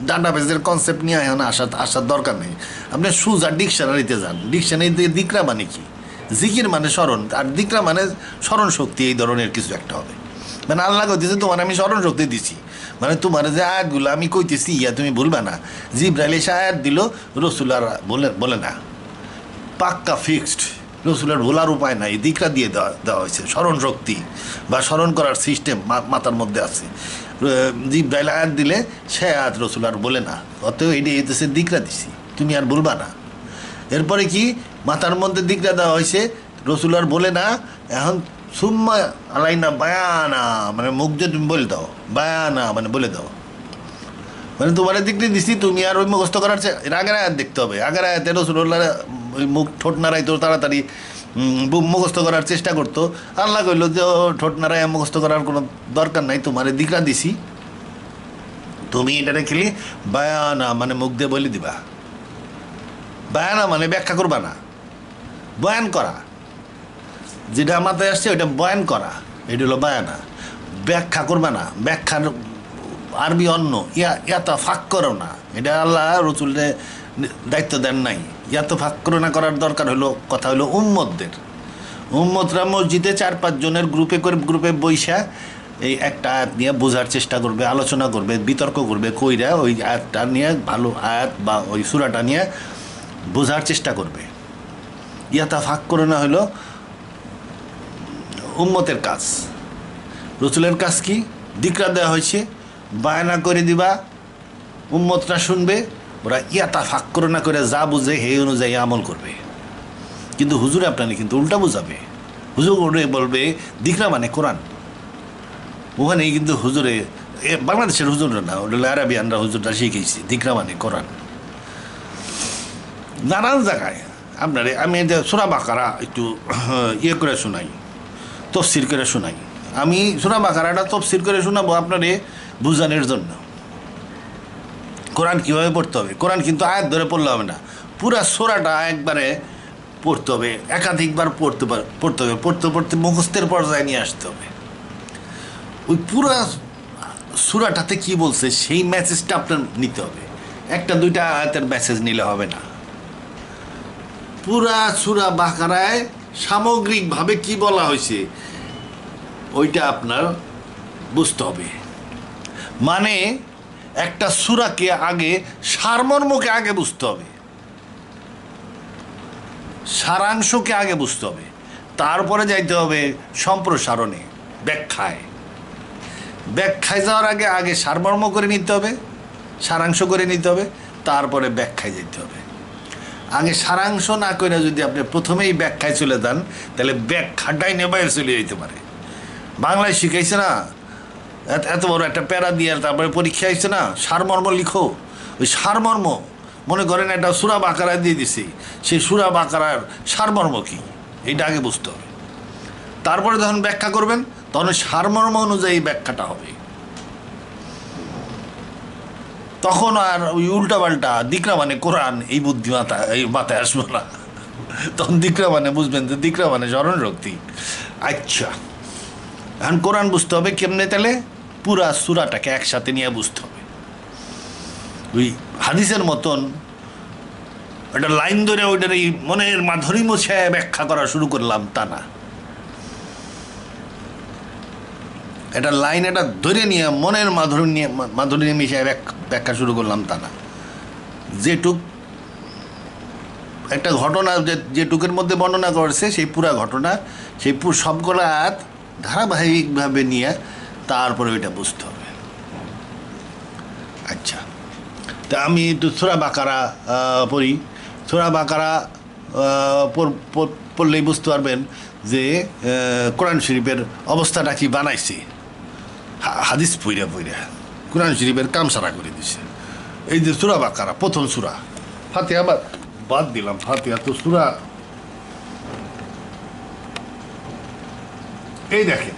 ডাটাবেজের কনসেপ্ট নিয়ে এখন আসার দরকার নেই। আপনি সুজা ডিকশনারিতে যান, ডিকশনারিতে দিকরা মানে কি? জিকির মানে স্মরণ, আর দিকরা মানে স্মরণ শক্তি, এই ধরনের কিছু একটা হবে। মানে আল্লাহ কইতেছে তোমার আমি স্মরণ শক্তি দিছি, মানে তোমার যে আয়াতগুলো আমি কইতেছি ইয়া তুমি বলবে না। জিবরাইল এসে আয়াত দিল, রসুল আর বলে না, পাক্কা ফিক্সড, রসুলের ভোলার উপায় নাই, দিকরা দিয়ে দেওয়া হয়েছে। স্মরণ শক্তি বা স্মরণ করার সিস্টেম মাথার মধ্যে আছে। জিবরাইল আয়াত দিলে সে আয়াত রসুল আর বলে না, অতএব এটি হইতেছে দিকরা দিছি, তুমি আর বলবা না। এরপরে কি মাথার মধ্যে দিকরা দেওয়া হয়েছে, রসুল আর বলে না। এখন সুম্মা আলাইনা বায়ানা, মানে মুখ দিয়ে তুমি বলে দাও, বায়ানা মানে বলে দাও, মানে তোমার দিকটি দিছি, তুমি আর ওই মুখস্থ করার আগের আয়াত দেখতে হবে। আগের আয়াতে রসুল্লাহ ওই মুখ ঠোঁট নাড়াইতো, তাড়াতাড়ি মুখস্থ করার চেষ্টা করতো। আল্লাহ কইল যে ঠোঁট নাড়াই মুখস্থ করার কোনো দরকার নাই, তোমার দিকরা দিছি, তুমি এটা রেখেলি বায়ানা মানে মুখ দিয়ে বলে দিবা। বায়ানা মানে ব্যাখ্যা করবা না, বয়ান করা, যেটা মাথায় আসছে ওইটা বয়ান করা, এটা হলো বায়ানা। ব্যাখ্যা করবা না, ব্যাখ্যার আরবি অন্য, ইয়াতা ফাঁক করো না, এটা আল্লাহ রসুলের দায়িত্ব দেন নাই। ইয়াতো ফাঁক করো না করার দরকার হলো, কথা হলো উম্মতদের। উম্মতরা মসজিদে 4-5 জনের গ্রুপে বইসা এই একটা আয়াত নিয়ে বোঝার চেষ্টা করবে, আলোচনা করবে, বিতর্ক করবে, কইরা ওই আয়াতটা নিয়ে, ভালো আয়াত বা ওই সূরাটা নিয়ে বোঝার চেষ্টা করবে। ইয়াতা ফাঁক করো না হলো উম্মতের কাজ। রসুলের কাজ কি? দিকরা দেওয়া হয়েছে, বায়না করে দিবা, উম্মতরা শুনবে, ওরা ইয়াতা ফাঁক করো না করে যা বুঝে সেই অনুযায়ী আমল করবে। কিন্তু হুজুরে আপনাকে কিন্তু উল্টা বুঝাবে, হুজুরে বলবে দিকরা মানে কোরআন। ওখানেই কিন্তু হুজুরে, বাংলাদেশের হুজুররা না, ওটা আরবিয়ানরা হুজুররা শিখেছি দিকরা মানে কোরআন। নানান জায়গায় আপনারে আমি সূরা বাকারা একটু ইয়ে করে শোনাই, তফসির করে শোনাই। আমি সূরা বাকারাটা তফসির করে শোনাবো আপনারে বুঝানোর জন্য। কোরআন কীভাবে পড়তে হবে, কোরআন কিন্তু আয়াত ধরে পড়লে হবে না, পুরা সূরাটা একবারে পড়তে হবে, একাধিকবার পড়তে হবে, পড়তে মুখস্থের পর্যায়ে নিয়ে আসতে হবে। ওই পুরা সূরাটাতে কি বলছে সেই মেসেজটা আপনার নিতে হবে, 1-2টা আয়াতের মেসেজ নিলে হবে না। পুরা সূরা বাকারায় সামগ্রিকভাবে কি বলা হয়েছে ওইটা আপনার বুঝতে হবে। মানে একটা সূরাকে আগে সারমর্মকে আগে বুঝতে হবে, সারাংশকে আগে বুঝতে হবে, তারপরে যাইতে হবে সম্প্রসারণে, ব্যাখ্যায়। ব্যাখ্যায় যাওয়ার আগে আগে সারমর্ম করে নিতে হবে, সারাংশ করে নিতে হবে, তারপরে ব্যাখ্যায় যেতে হবে। আগে সারাংশ না করে যদি আপনি প্রথমেই ব্যাখ্যায় চলে যান, তাহলে ব্যাখ্যাটাই নেবায় চলে যেতে পারে। বাংলায় শিখাইছে না, এত বড় একটা প্যারা দিয়ে তারপরে পরীক্ষা আসছে না, সারমর্ম লিখো। ওই সারমর্ম, মনে করেন একটা সূরা বাকারা দিয়ে দিছি, সেই সূরা বাকারার সারমর্ম কী এইটা আগে বুঝতে হবে। তারপরে যখন ব্যাখ্যা করবেন তখন সারমর্ম অনুযায়ী ব্যাখ্যাটা হবে। তখন আর ওই উল্টাপাল্টা দিকরা মানে কোরআন এই বুদ্ধিমাতা এই মাথায় আসবো না। তখন দিকরা মানে বুঝবেন যে দিকরা মানে স্মরণ শক্তি। আচ্ছা, এখন কোরআন বুঝতে হবে কেমনে? তাহলে পুরা সূরাটাকে একসাথে নিয়ে বুঝতে হবে। ওই হাদিসের মতন একটা লাইন ধরে ওইটার এই মনের মাধুরী মুছে ব্যাখ্যা করা শুরু করলাম তা না। এটা লাইন এটা ধরে নিয়ে মনের মাধুরী মিশিয়ে ব্যাখ্যা শুরু করলাম তা না। যেটুক একটা ঘটনা যেটুকের মধ্যে বর্ণনা করেছে সেই পুরা ঘটনা, সেই সবগুলা ধারাবাহিকভাবে নিয়ে তারপরে ওইটা বুঝতে হবে। আচ্ছা, তা আমি একটু সূরা বাকারা পড়ি। সূরা বাকারা পড়লেই বুঝতে পারবেন যে কোরআন শরীফের অবস্থাটা কি বানাইছে। হাদিস পইরা কোরআন শরীফের কাম সারা করে দিছে। এই যে সূরা বাকারা প্রথম সূরা, ফাতিহা বাদ দিলাম, ফাতিহা তো সূরা। এই দেখেন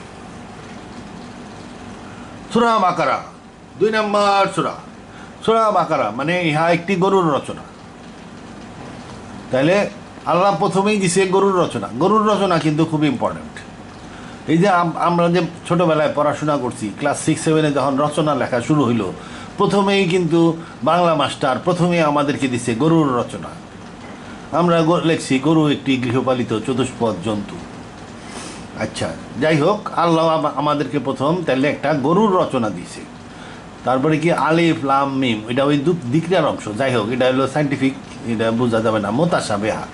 সূরা বাকারা 2 নম্বর সূরা। সূরা বাকারা মানে ইহা একটি গরুর রচনা। তাহলে আল্লাহ প্রথমেই দিছে গরুর রচনা। গরুর রচনা কিন্তু খুব ইম্পর্ট্যান্ট। এই যে আমরা যে ছোটোবেলায় পড়াশোনা করছি, ক্লাস 6-7 যখন রচনা লেখা শুরু হইলো, প্রথমেই কিন্তু বাংলা মাস্টার প্রথমেই আমাদেরকে দিছে গরুর রচনা। আমরা লিখছি গরু একটি গৃহপালিত চতুষ্পদ জন্তু। আচ্ছা, যাই হোক, আল্লাহ আমাদেরকে প্রথম তাহলে একটা গরুর রচনা দিছে। তারপরে কি আলিফ লাম মিম, এটা ওই দিকরার অংশ। যাই হোক, এটা হলো সাইন্টিফিক, এটা বোঝা যাবে না, মুতাশাবিহা।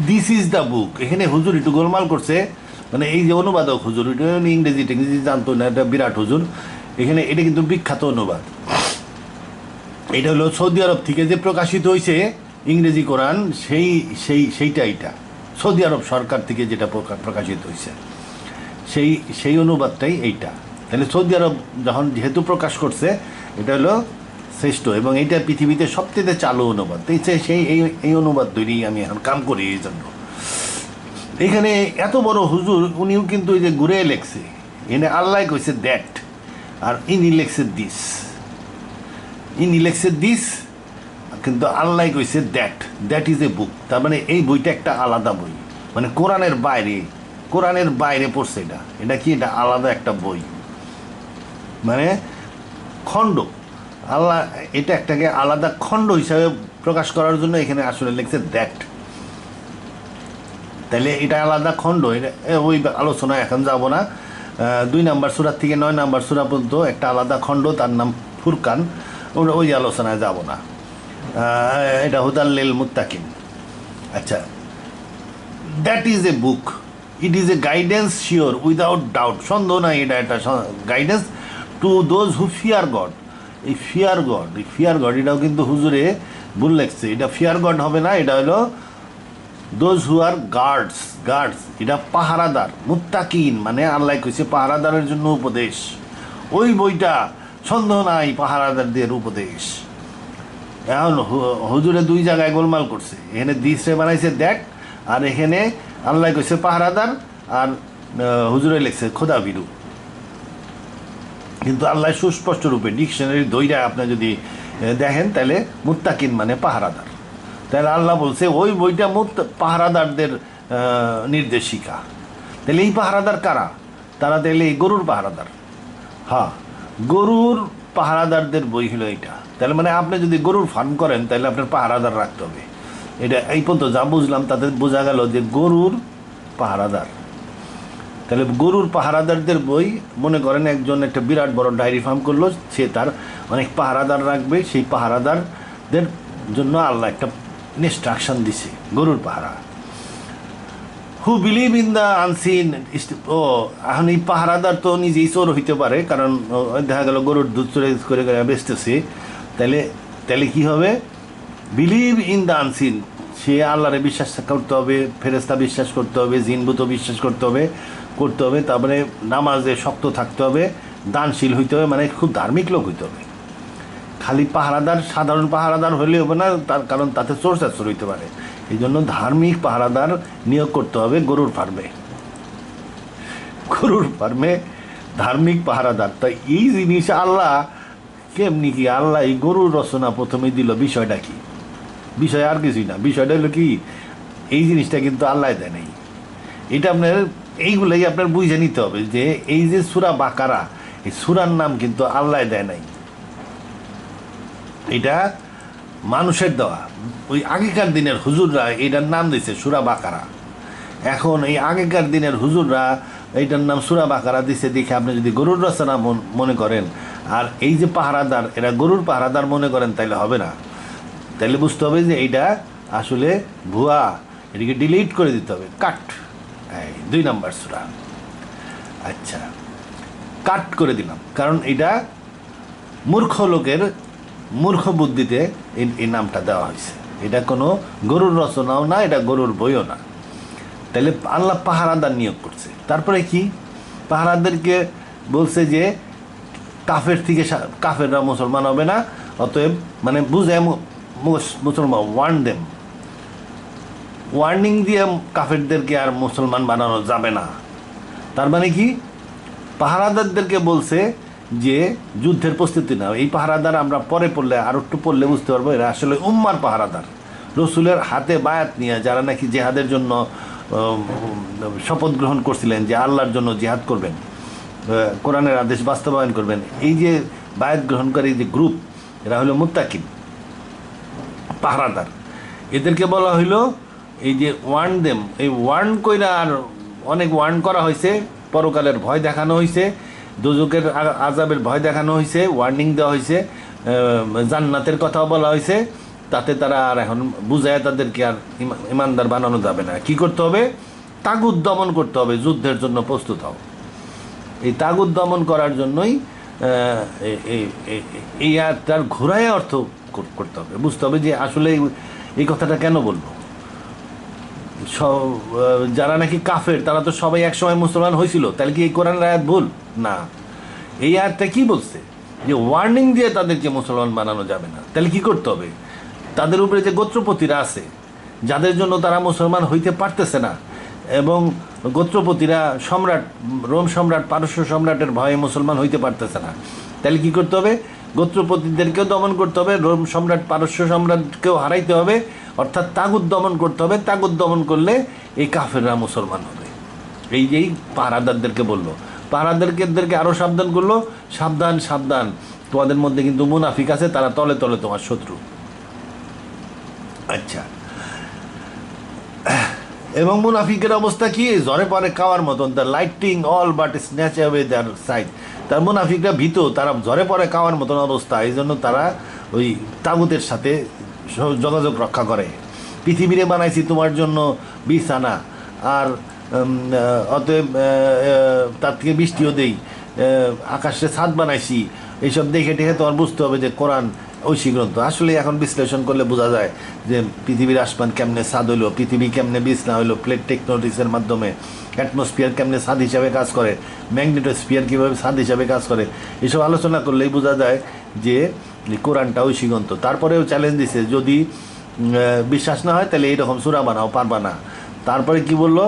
This is the book. এখানে হুজুর একটু গোলমাল করছে, মানে এই যে অনুবাদক হুজুর, এটা ইংরেজি জানতো না, এটা বিরাট হুজুর। এখানে এটা কিন্তু বিখ্যাত অনুবাদ। এটা হলো সৌদি আরব থেকে যে প্রকাশিত হয়েছে ইংরেজি কোরআন, সেইটা এটা সৌদি আরব সরকার থেকে যেটা প্রকাশিত হয়েছে সেই অনুবাদটাই এইটা। তাহলে সৌদি আরব যখন যেহেতু প্রকাশ করছে, এটা হলো শ্রেষ্ঠ এবং এইটা পৃথিবীতে সবচেয়ে চালু অনুবাদ। এই অনুবাদ তৈরি আমি এখন কাম করি। এই জন্য এখানে এত বড় হুজুর, উনিও কিন্তু এই যে ঘুরে লেখছে, এনে আল্লাহ কইছে দ্যাট, আর ইনি লেখছে দিস। ইনি লেখছে দিস, কিন্তু আল্লাহ কইছে দ্যাট ইজ এ বুক। তার মানে এই বইটা একটা আলাদা বই, মানে কোরআনের বাইরে পড়ছে। এটা কি, এটা আলাদা একটা বই, মানে খণ্ড। আল্লাহ এটা একটাকে আলাদা খণ্ড হিসাবে প্রকাশ করার জন্য এখানে আসলে লিখছে দ্যাট। তাহলে এটা আলাদা খণ্ড, এটা ওই আলোচনা এখন যাব না। 2 নম্বর সূরা থেকে 9 নম্বর সূরা পর্যন্ত একটা আলাদা খণ্ড, তার নাম ফুরকান, ওই আলোচনায় যাব না। এটা হুদাল্লিল মুত্তাকিন। আচ্ছা, that is a book, it is a guidance sure without doubt. সন্দেহ নাই, এটা একটা guidance to those who fear god. এই ফিয়ার গড এটাও কিন্তু হুজুরে ভুল লেখছে। এটা ফিয়ার গড হবে না, এটা হলো দোজ হু আর গার্ডস। এটা পাহারাদার। মুত্তাকিন মানে আল্লাহ কইছে পাহারাদারের জন্য উপদেশ। ওই বইটা সন্দেহ নাই পাহারাদারদের উপদেশ। এখন হুজুরে 2 জায়গায় গোলমাল করছে। এখানে দিসে বানাইছে দ্যাট, আর এখানে আল্লাহ কইছে পাহারাদার, আর হুজুরে লিখছে খোদা বিরু। কিন্তু আল্লাহ সুস্পষ্ট রূপে ডিকশনারি দইটা আপনি যদি দেখেন, তাহলে মুত্তাকিন মানে পাহারাদার। তাহলে আল্লাহ বলছে ওই বইটা পাহারাদারদের নির্দেশিকা। তাহলে এই পাহারাদার কারা? তারা তাহলে এই গরুর পাহারাদার। হ্যাঁ, গরুর পাহারাদারদের বই হলো এটা। তাহলে মানে আপনি যদি গরুর ফার্ম করেন, তাহলে আপনার পাহারাদার রাখতে হবে। এটা এই পর্যন্ত যা বুঝলাম তাতে বোঝা গেল যে গরুর পাহারাদার। তাহলে গরুর পাহারাদারদের বই, মনে করেন একজন একটা বিরাট বড় ডায়েরি ফার্ম করলো, সে তার অনেক পাহারাদার রাখবে, সেই পাহারাদারদের জন্য আল্লাহ একটা ইনস্ট্রাকশন দিছে গরুর পাহারা। Who believe in the unseen. ও এখন এই পাহারাদার তো নিজেই চোর হইতে পারে, কারণ দেখা গেল গরুর দুধ চোরে করে বেচতেছে, তাহলে কি হবে? বিলিভ ইন দ্য আনসিন, সে আল্লাহরে বিশ্বাস করতে হবে, ফেরেস্তা বিশ্বাস করতে হবে, জিনভূত বিশ্বাস করতে হবে, তারপরে নামাজে শক্ত থাকতে হবে, দানশীল হইতে হবে, মানে খুব ধার্মিক লোক হইতে হবে। খালি পাহারাদার, সাধারণ পাহারাদার হলে হবে না, তার কারণ তাতে চোর চাচোর হইতে পারে। এই জন্য ধার্মিক পাহারাদার নিয়োগ করতে হবে গরুর ফার্মে, ধার্মিক পাহারাদার। তাই এই জিনিস আল্লাহ কেমনি কি, আল্লাহ এই গরুর রচনা প্রথমে দিল, বিষয়টা কি? বিষয় আর কিছুই না, বিষয়টা হলো কি, এই জিনিসটা কিন্তু আল্লাহ দেয় নাই। এটা আপনার এইগুলাই আপনার বুঝে নিতে হবে যে এই যে সূরা বাকারা, এই সূরার নাম কিন্তু আল্লাহ দেয় নাই, এটা মানুষের দেওয়া। ওই আগেকার দিনের হুজুররা এটার নাম দিয়েছে সূরা বাকারা। এখন এই আগেকার দিনের হুজুররা এইটার নাম সূরা বাকারা দিছে দেখে আপনি যদি গরুর রচনা মনে করেন, আর এই যে পাহারাদার এরা গরুর পাহারাদার মনে করেন, তাইলে হবে না। তাইলে বুঝতে হবে যে এইটা আসলে ভুয়া, এটাকে ডিলিট করে দিতে হবে, কাট। এই 2 নম্বর সূরা। আচ্ছা, কাট করে দিলাম, কারণ এটা মূর্খ লোকের মূর্খ বুদ্ধিতে এই নামটা দেওয়া হয়েছে। এটা কোনো গরুর রচনাও না, এটা গরুর বইও না। তাহলে আল্লাহ পাহারাদার নিয়োগ করছে। তারপরে কি, পাহারাদারকে বলছে যে কাফেররা মুসলমান হবে না, অতএব মানে বুঝে মুসলমান ওয়ার্নিং দিয়ে কাফেরদেরকে আর মুসলমান বানানো যাবে না। তার মানে কি, পাহারাদারদেরকে বলছে যে যুদ্ধের প্রস্তুতি নাও। এই পাহারাদার আমরা পরে পড়লে, আর একটু পড়লে বুঝতে পারবো, এরা আসলে উম্মার পাহারাদার। রসুলের হাতে বায়াত নিয়ে যারা নাকি জেহাদের জন্য শপথ গ্রহণ করছিলেন যে আল্লাহর জন্য জেহাদ করবেন, কোরআনের আদেশ বাস্তবায়ন করবেন, এই যে বায়াত গ্রহণকারী যে গ্রুপ, এরা হলো মুত্তাকিন পাহারাদার। এদেরকে বলা হইল এই যে ওয়ার্ন দেম, এই ওয়ার্ন কইরা আর অনেক ওয়ার্ন করা হয়েছে, পরকালের ভয় দেখানো হয়েছে, দোজকের আযাবের ভয় দেখানো হয়েছে, ওয়ার্নিং দেওয়া হয়েছে, জান্নাতের কথাও বলা হয়েছে। তাতে তারা আর এখন বুঝায় তাদেরকে আর ইমানদার বানানো যাবে না। কি করতে হবে? তাগুত দমন করতে হবে, যুদ্ধের জন্য প্রস্তুত হও। এই তাগুত দমন করার জন্যই এই তার ঘোরায় অর্থ করতে হবে, বুঝতে হবে যে আসলে এই কথাটা কেন বলবো। যারা নাকি কাফের তারা তো সবাই একসময় মুসলমান হয়েছিল, তাহলে কি এই কোরআনের আয়াত ভুল? না, এই আয়াতটা কি বলছে? যে ওয়ার্নিং দিয়ে তাদেরকে মুসলমান বানানো যাবে না। তাহলে কি করতে হবে? তাদের উপরে যে গোত্রপতিরা আছে, যাদের জন্য তারা মুসলমান হইতে পারতেছে না, এবং গোত্রপতিরা রোম সম্রাট, পারস্য সম্রাটের ভয়ে মুসলমান হইতে পারতেছে না, তাহলে কি করতে হবে? গোত্রপতিদেরকেও দমন করতে হবে, রোম সম্রাট, পারস্য সম্রাটকেও হারাইতে হবে, অর্থাৎ তাগুত দমন করতে হবে। তাগুত দমন করলে এই কাফেররা মুসলমান হবে। এই যেই পাহারাদারদেরকে বললো, পাহারাদারদেরকে আরও সাবধান করলো, সাবধান সাবধান, তোমাদের মধ্যে কিন্তু মুনাফিক আছে, তারা তলে তলে তোমার শত্রু। আচ্ছা, এবং মুনাফিকের অবস্থা কি? ঝরে পরে খাওয়ার মতন, the lighting all but snatch away their sight. তার মুনাফিকরা ভীত, তারা ঝরে পরে খাওয়ার মতন অবস্থা, এই জন্য তারা ওই তাগুতের সাথে যোগাযোগ রক্ষা করে। পৃথিবীরে বানাইছি তোমার জন্য বিছানা, আর অতএব তার থেকে বৃষ্টিও দেই, আকাশে ছাদ বানাইছি, এইসব দেখে টেখে তোমার বুঝতে হবে যে কোরআন ঐশী গ্রন্থ। আসলে এখন বিশ্লেষণ করলে বোঝা যায় যে পৃথিবীর আসমান কেমনে ছাদ হইলো, পৃথিবী কেমনে বিছনা হইলো, প্লেট টেকনোলজিসের মাধ্যমে, অ্যাটমসফিয়ার কেমনে ছাদ হিসাবে কাজ করে, ম্যাগনেটোস্ফিয়ার কীভাবে ছাদ হিসাবে কাজ করে, এসব আলোচনা করলেই বোঝা যায় যে কোরআনটা ঐশী গ্রন্থ। তারপরেও চ্যালেঞ্জ দিছে, যদি বিশ্বাস না হয় তাহলে এইরকম সূরা বানাও, পারবা না। তারপরে কি বললো?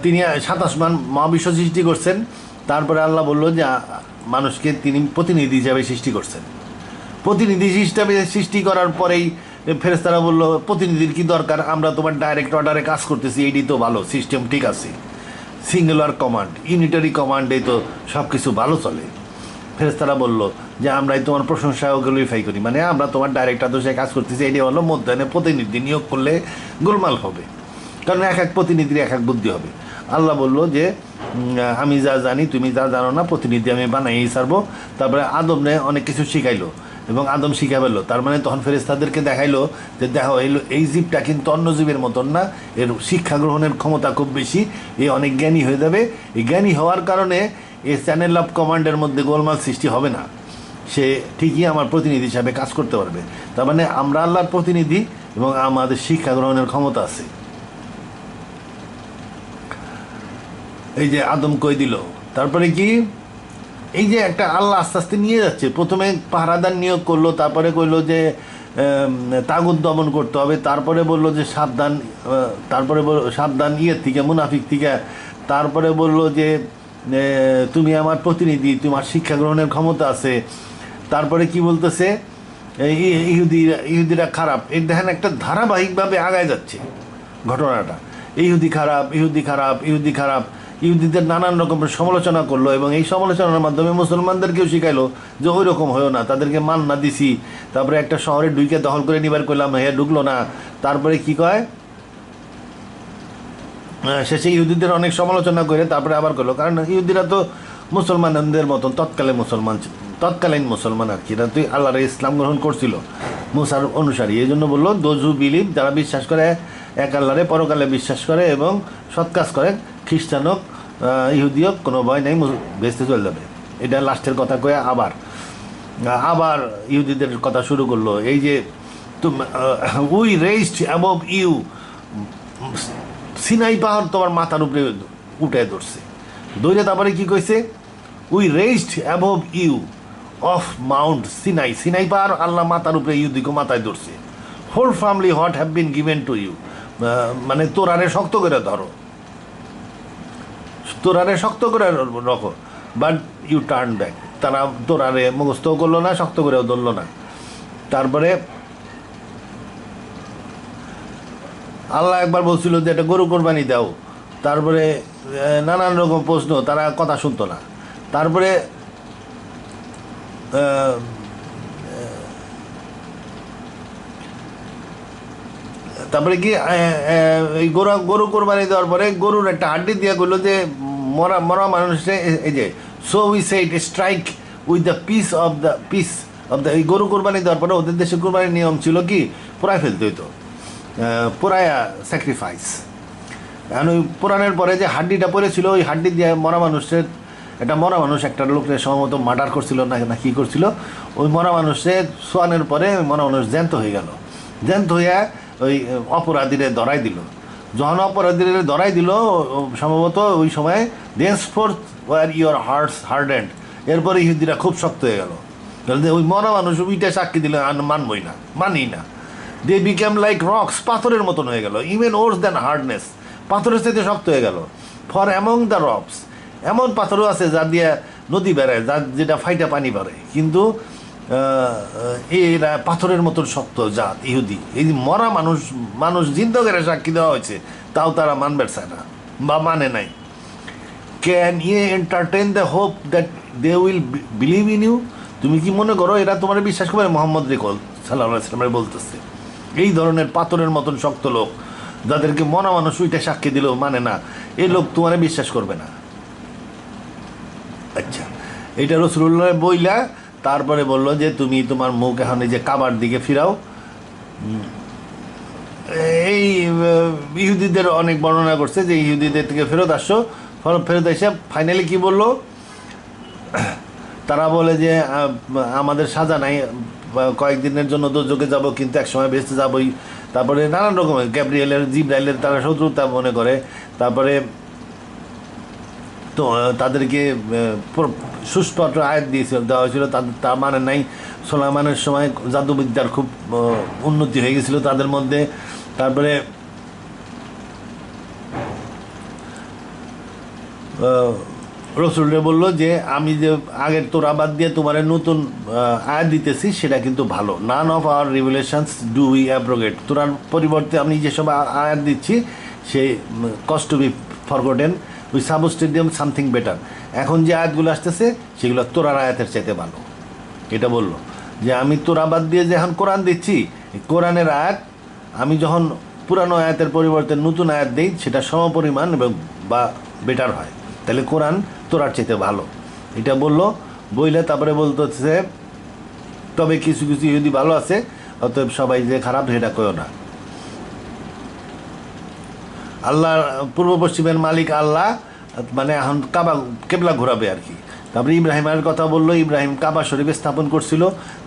তিনি 27 মান মহাবিশ্ব সৃষ্টি করছেন। তারপরে আল্লাহ বললো যে মানুষকে তিনি প্রতিনিধি হিসাবে সৃষ্টি করছেন। প্রতিনিধি হিসাবে সৃষ্টি করার পরেই ফেরেশতারা বললো, প্রতিনিধির কি দরকার, আমরা তোমার ডাইরেক্ট অর্ডারে কাজ করতেছি, এইটাই তো ভালো, সিস্টেম ঠিক আছে, সিঙ্গুলার কমান্ড, ইউনিটারি কমান্ডে তো সব কিছু ভালো চলে। ফেরেশতারা বললো যে আমরাই তোমার প্রশংসা ও গ্লোরিফাই করি, মানে আমরা তোমার ডাইরেক্ট আদর্শে কাজ করতেছি, এটাই হলো মধ্যাহ্নে প্রতিনিধি নিয়োগ করলে গোলমাল হবে। কারণ এক এক প্রতিনিধির এক এক বুদ্ধি হবে। আল্লাহ বলল যে আমি যা জানি তুমি যা জানো না, প্রতিনিধি আমি বানাইই ছাড়বো। তারপরে আদমনে অনেক কিছু শিখাইলো এবং আদম শিখা ফেললো। তার মানে তখন ফেরেশতাদেরকে দেখাইলো যে দেখো এই জীবটা কিন্তু অন্য জীবের মতন না, এর শিক্ষা গ্রহণের ক্ষমতা খুব বেশি, এ অনেক জ্ঞানী হয়ে যাবে। এই জ্ঞানী হওয়ার কারণে এই চ্যানেল অফ কমান্ডের মধ্যে গোলমাল সৃষ্টি হবে না, সে ঠিকই আমার প্রতিনিধি হিসাবে কাজ করতে পারবে। তার মানে আমরা আল্লাহর প্রতিনিধি এবং আমাদের শিক্ষা গ্রহণের ক্ষমতা আছে। এই যে আদম কই দিল। তারপরে কি এই যে একটা আল্লাহ আস্তে আস্তে নিয়ে যাচ্ছে। প্রথমে পাহারাদার নিয়োগ করলো, তারপরে কইলো যে তাগুত দমন করতে হবে, তারপরে বললো যে সাবধান, তারপরে সাবধান ইয়ের থেকে, মুনাফিক থেকে, তারপরে বললো যে তুমি আমার প্রতিনিধি, তোমার শিক্ষা গ্রহণের ক্ষমতা আছে। তারপরে কি বলতেছে ইহুদিরা খারাপ। এই দেখেন একটা ধারাবাহিকভাবে আগায় যাচ্ছে ঘটনাটা। ইহুদি খারাপ, ইহুদি খারাপ, ইহুদি খারাপ। ইহুদিদের নানান রকমের সমালোচনা করলো এবং এই সমালোচনার মাধ্যমে মুসলমানদেরকেও শিখাইলো যে ওই রকম হয়েও না, তাদেরকে মান না দিছি। তারপরে একটা শহরে ঢুকে দখল করে নিবার করলাম, হ্যাঁ ঢুকলো না। তারপরে কি কয়, শেষে ইহুদিদের অনেক সমালোচনা করে তারপরে আবার করলো, কারণ ইহুদিরা তো মুসলমানদের মতন তৎকালীন মুসলমান আর কি, এরা তুই আল্লাহর ইসলাম গ্রহণ করছিল, মুসার অনুসারী। এই জন্য বললো দোজ হু বিলিভ, যারা বিশ্বাস করে এক আল্লাহরে, পরকালে বিশ্বাস করে এবং সৎ কাজ করে, খ্রিস্টান হোক ইহুদি হোক, কোনো ভয় নেই, বেঁচতে চলে যাবে। এটা লাস্টের কথা কয়ে আবার ইহুদিদের কথা শুরু করলো। এই যে we raised above you, Sinai পাহাড় তোমার মাথার উপরে উঠে ধরছে, ধরে তারপরে কি কইছে, we raised above you of mount Sinai, Sinai পাহাড় আল্লাহ মাথার উপরে ইহুদিকে মাথায় ধরছে। Hold firmly what have been given to you, মানে তোরারে শক্ত করে ধরো, তোরারে শক্ত করে রাখো, বাট ইউ টার্ন ব্যাক। তারা তোরারে মুখস্থও করলো না, শক্ত করেও ধরলো না। তারপরে আল্লাহ একবার বলছিল যে একটা গরু কোরবানি দাও, তারপরে নানান রকম প্রশ্ন, তারা কথা শুনতো না। তারপরে তারপরে কি এই গরু কোরবানি দেওয়ার পরে গরুর একটা হাড্ডি দিয়ে করলো যে মরা মানুষে, এই যে so we said strike with the piece of the এই গরু কোরবানি দেওয়ার পরে ওদের দেশে কোরবানির নিয়ম ছিল কি পোড়ায় ফেলতে হইতো, পোড়ায়া স্যাক্রিফাইস। এখন ওই পোড়ানোর পরে যে হাড্ডিটা পড়েছিল, ওই হাড্ডি দিয়ে মরা মানুষের, মরা মানুষ একটা লোকের সম্ভবত মার্ডার করছিল না কি করছিল, ওই মরা মানুষের শোয়ানোর পরে ওই মরা মানুষ জ্যান্ত হয়ে গেল। জ্যান্ত হইয়া ওই অপরাধীরে ধরাই দিল। যখন অপরাধীরে ধরাই দিল, সম্ভবত ওই সময় দেন্সফোর্থ ওয়ার ইউর হার্টস হার্ডেন্ড, এরপরে ইহুদিরা খুব শক্ত হয়ে গেল। ওই মরা মানুষ উইটা সাক্ষী দিলে মানবই না, মানি না। দে বিকেম লাইক রক্স, পাথরের মতন হয়ে গেল, ইভেন ওর্স দ্যান হার্ডনেস, পাথরের সাথে শক্ত হয়ে গেল। ফর অ্যামং দ্য রক্স, এমন পাথরও আছে যা দিয়ে নদী বেড়ায়, যেটা ফাইটা পানি বাড়ে, কিন্তু এরা পাথরের মতন শক্ত জাত ইহুদি। এই মরা মানুষ জিন্দগের সাক্ষী দেওয়া হয়েছে, তাও তারা মানবে চায় না বা মানে নাই। Can ye entertain the hope that they will believe in you, তুমি কি মনে করো এরা তোমার বিশ্বাস করবে? মোহাম্মদ রেকল সাল্লাল্লাহু আলাইহি ওয়াসাল্লাম বলতেছে, এই ধরনের পাথরের মতন শক্ত লোক, যাদেরকে মরা মানুষ উইটা সাক্ষী দিলেও মানে না, এই লোক তোমার বিশ্বাস করবে না। আচ্ছা, এইটা রাসূলুল্লাহ বইলা তারপরে বললো যে তুমি তোমার মুখ এখন এই যে কাবার দিকে ফিরাও। এই ইহুদিদের অনেক বর্ণনা করছে যে ইহুদিদের থেকে ফেরত আসছো, ফেরত এসে ফাইনালি কি বললো, তারা বলে যে আমাদের সাজা নাই, কয়েকদিনের জন্য দোজখে যাব, কিন্তু একসময় বেঁচে যাবই। তারপরে নানান রকমের গ্যাব্রিয়েলের, জিব্রাইলের তারা শত্রুতা মনে করে। তারপরে তো তাদেরকে সুস্পষ্ট আয়াত দেওয়া হয়েছিল, তার মানে নাই। সুলাইমানের সময় জাদুবিদ্যার খুব উন্নতি হয়ে গেছিলো তাদের মধ্যে। তারপরে রাসূলুল্লাহ বললো যে আমি যে আগের তোরা বাদ দিয়ে তোমার নতুন আয়াত দিতেছি সেটা কিন্তু ভালো। None of our revelations do we abrogate, তোরার পরিবর্তে আমি যেসব আয়াত দিচ্ছি সেই cause to be forgotten, we substitute something better. এখন যে আয়াতগুলো আসতেছে সেগুলো তোরার আয়াতের চাইতে ভালো। এটা বললো যে আমি তোরা বাদ দিয়ে যে এখন কোরআন দিচ্ছি, কোরআনের আয়াত আমি যখন পুরানো আয়াতের পরিবর্তে নতুন আয়াত দেই সেটা সমপরিমাণ এবং বা বেটার হয়, তাহলে কোরআন তোরার চাইতে ভালো। এটা বললো, বইলে তারপরে বলতেছে তবে কিছু কিছু ইহুদি ভালো আছে, অতএব সবাই যে খারাপ সেটা কেউ না। আল্লাহ পূর্ব পশ্চিমের মালিক আল্লাহ, মানে এখন কাবা কেবলা ঘোরাবে আর কি। তারপরে ইব্রাহিমের কথা বললো, ইব্রাহিম কাবা শরীফে স্থাপন করছিল,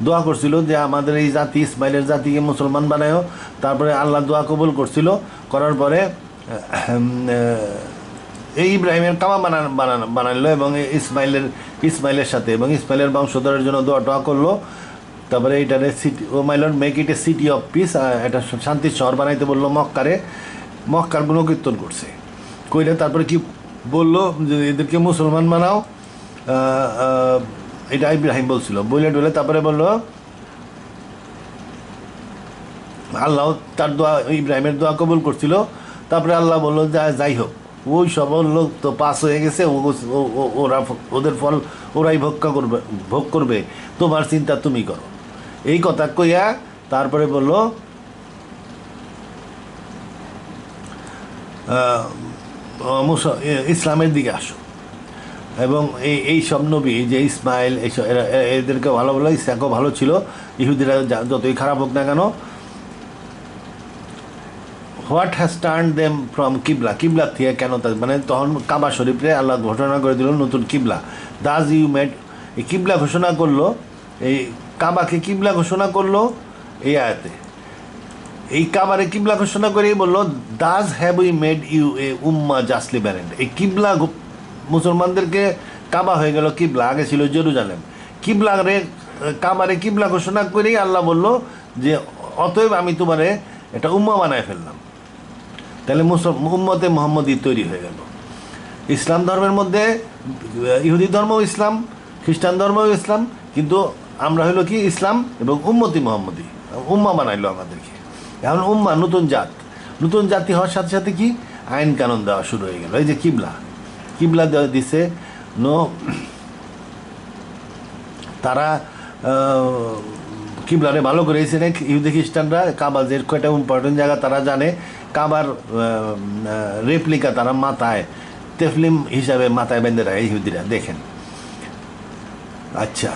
দোয়া করছিল যে আমাদের এই জাতি ইসমাইলের জাতিকে মুসলমান বানায়ও। তারপরে আল্লাহ দোয়া কবুল করছিল, করার পরে এই ইব্রাহিমের কাবা বানালো এবং ইসমাইলের সাথে এবং ইসমাইলের বংশধরের জন্য দোয়া করলো। তারপরে এইটারে city, O my Lord make it a city of peace, এটা শান্তির শহর বানাইতে বললো মক্কার গুণকীর্তন করছে, কইলে তারপরে কি বললো যে এদেরকে মুসলমান বানাও, এটা ইব্রাহিম বলছিল, বলে তারপরে বললো আল্লাহ তার দোয়া, ইব্রাহিমের দোয়া কবুল করছিল। তারপরে আল্লাহ বললো যাই হোক, ওই সব লোক তো পাস হয়ে গেছে, ওরা ওদের ফল ওরাই ভোগ করবে, তোমার চিন্তা তুমি করো। এই কথা কইয়া তারপরে বললো ইসলামের দিকে আসো। এবং এই সব নবী যে ইসমাইল এইসব এদেরকে ভালো বলো, ইসহাকও ভালো ছিল, ইহুদিরা যতই খারাপ হোক না কেন। What has turn them from কিবলা, কিবলা থেকে কেন, মানে তখন কাবা শরীফে আল্লাহ ঘোষণা করে দিল নতুন কিবলা। দাস ইউ মেড, এই কিবলা ঘোষণা করলো, এই কাবাকে কিবলা ঘোষণা করলো এই আয়াতে। এই কাবারে কিবলা ঘোষণা করেই বললো thus have we made you a উম্মা জাসলি ব্যারেন্ড। এই কিবলা মুসলমানদেরকে কাবা হয়ে গেল কিবলা, আগে ছিল জেরুজালেম। কাবারে কিবলা ঘোষণা করেই আল্লাহ বলল যে অতএব আমি তোমারে একটা উম্মা বানায় ফেললাম। তাহলে উম্মতে মোহাম্মদী তৈরি হয়ে গেল। ইসলাম ধর্মের মধ্যে ইহুদি ধর্মও ইসলাম, খ্রিস্টান ধর্মও ইসলাম, কিন্তু আমরা হইল কি ইসলাম এবং উম্মতি মোহাম্মদী, উম্মা বানাইলো আমাদেরকে। এখন উম্মা নতুন জাতি হওয়ার সাথে সাথে কি আইন কানুন দেওয়া শুরু হয়ে গেল। এই যে কিবলা দেওয়া দিছে, তারা কিবলারে ভালো করে এসে ইহুদি খ্রিস্টানরা কাবা যে কয়টা ইম্পর্টেন্ট জায়গা তারা জানে, কাবার রেপ্লিকা তারা মাথায় তেফলিম হিসাবে মাথায় বেঁধে রাখে ইহুদিরা, দেখেন। আচ্ছা,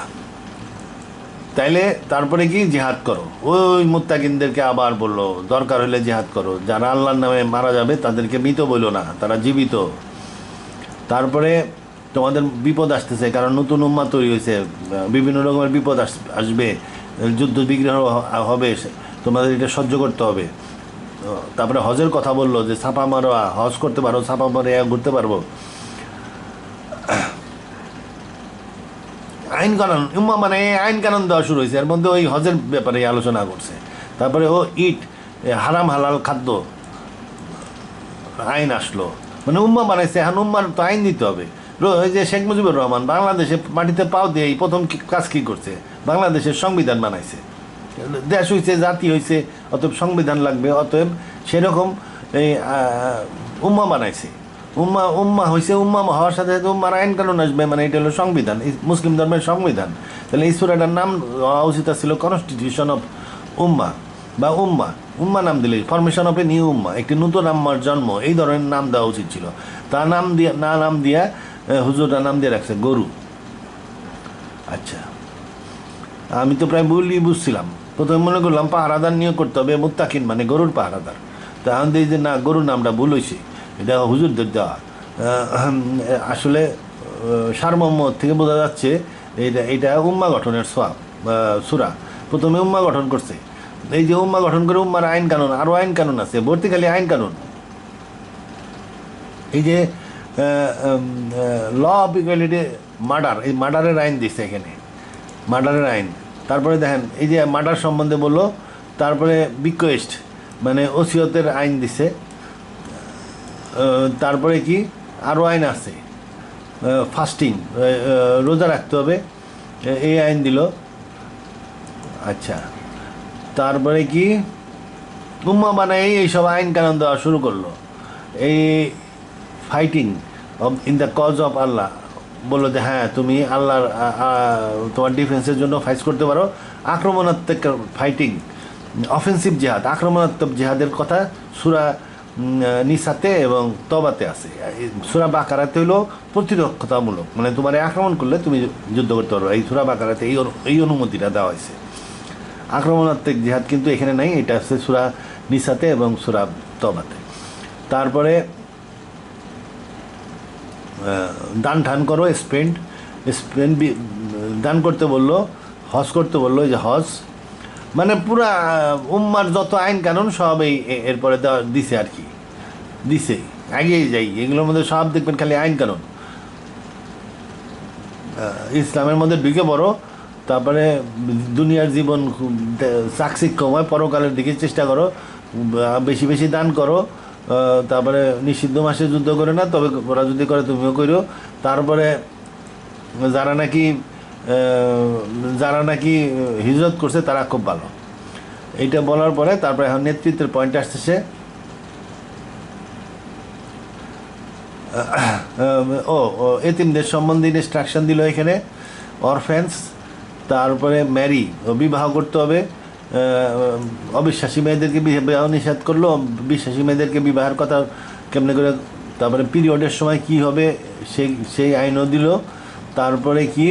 তাইলে তারপরে কি জিহাদ করো, ওই মুত্তাকিনদেরকে আবার বললো দরকার হলে জিহাদ করো, যারা আল্লাহর নামে মারা যাবে তাদেরকে মৃত বইল না, তারা জীবিত। তারপরে তোমাদের বিপদ আসতেছে, কারণ নতুন উম্মাহ তৈরি হয়েছে, বিভিন্ন রকমের বিপদ আসবে, যুদ্ধ বিগ্রহ হবে, তোমাদের এটা সহ্য করতে হবে। তারপরে হজের কথা বললো যে ছাপা মারোয়া, হজ করতে পারো, ছাপা মারে ঘুরতে পারবো। আইন কানুন উম্মাহ মানে আইন কানুন দেওয়া শুরু হয়েছে, এর মধ্যে ওই হজের ব্যাপারে আলোচনা করছে। তারপরে হারাম হালাল খাদ্য আইন আসলো, মানে উম্মাহ বানাইছে। এখন উম্মার তো আইন দিতে হবে। ওই যে শেখ মুজিবুর রহমান বাংলাদেশে মাটিতে পাও দিয়ে প্রথম কাজ কী করছে, বাংলাদেশের সংবিধান বানাইছে। দেশ হয়েছে, জাতি হয়েছে, অতএব সংবিধান লাগবে, অতএব সেরকম এই উম্মাহ বানাইছে। উম্মাহ হয়েছে, উম্মাহ হওয়ার সাথে সাথে উম্মার আইন কানুন আসবে, মানে এটা হলো সংবিধান, মুসলিম ধর্মের সংবিধান। তাহলে এই সূরাটার নাম হওয়া উচিত ছিল কনস্টিটিউশন অফ উম্মাহ বা উম্মা নাম দিলে ফরমেশন অফ এ নিউ উম্মাহ, একটি নতুন আম্মার জন্ম, এই ধরনের নাম দেওয়া উচিত ছিল। তার নাম দিয়া হুজুরটা নাম দিয়ে রাখছে গরু। আচ্ছা, আমি তো প্রায় বুঝছিলাম, প্রথমে মনে করলাম পাহারাদার নিয়োগ করতে হবে, মুত্তাকিন মানে গরুর পাহারাদার। তা আমি দেখি যে না, গরুর নামটা ভুল হয়েছে, এটা হুজুরদের দেওয়া। আসলে সারমর্ম থেকে বোঝা যাচ্ছে এটা উম্মা গঠনের সূরা। প্রথমে উম্মা গঠন করছে, এই যে উম্মা গঠন করে উম্মার আইন কানুন, আরও আইন কানুন আছে, ভর্তিকালী আইন কানুন। এই যে ল অফ ইকুয়ালিটি মার্ডার, এই মার্ডারের আইন দিচ্ছে এখানে, মার্ডারের আইন। তারপরে দেখেন এই যে মার্ডার সম্বন্ধে বললো, তারপরে বিকোয়েস্ট মানে ওসিয়তের আইন দিছে। তারপরে কি আরও আইন আছে, ফাস্টিং রোজা রাখতে হবে, এই আইন দিল। আচ্ছা, তারপরে কি উম্মাহ বানায় এইসব আইন কানুন দেওয়া শুরু করলো। এই fighting in the cause of আল্লাহ বললো যে হ্যাঁ তুমি আল্লাহর তোমার ডিফেন্সের জন্য ফাইট করতে পারো, আক্রমণাত্মক ফাইটিং অফেন্সিভ জেহাদ, আক্রমণাত্মক জেহাদের কথা সূরা নিসাতে এবং তওবাতে আছে। সূরা বাকারাতে হলো প্রতিরক্ষামূলক, মানে তোমার আক্রমণ করলে তুমি যুদ্ধ করতে পারবে। এই সূরা বাকারাতে এই অনুমতিটা দেওয়া হয়েছে। আক্রমণাত্মক জিহাদ কিন্তু এখানে নাই, এটা আছে সূরা নিসাতে এবং সূরা তওবাতে। তারপরে দান ঠান করো, স্পেন্ড দান করতে বললো, হজ করতে বললো। এই যে হজ মানে পুরা উম্মার যত আইন কানুন সব এরপরে দিছে আর কি, দিছে। আগেই যাই, এগুলোর মধ্যে সব দেখবেন খালি আইন কানুন। ইসলামের মধ্যে ঢুকে পড়ো, তারপরে দুনিয়ার জীবন চাকচিক্যময়, পরকালের দিকে চেষ্টা করো, বেশি বেশি দান করো, তারপরে নিষিদ্ধ মাসে যুদ্ধ করে না, তবে ওরা যদি করে তুমিও করো। তারপরে যারা নাকি হিজরত করছে তারা খুব ভালো। এইটা বলার পরে তারপরে এখন নেতৃত্বের পয়েন্ট আসতেছে। এতিমদের সম্বন্ধে ইনস্ট্রাকশন দিল এখানে, অরফ্যান্স। তারপরে ম্যারি, বিবাহ করতে হবে। অবিশ্বাসী মেয়েদেরকে বিবাহ নিষেধ করলো, বিশ্বাসী মেয়েদেরকে বিবাহের কথা কেমনে করে। তারপরে পিরিয়ডের সময় কি হবে সেই আইনও দিল। তারপরে কি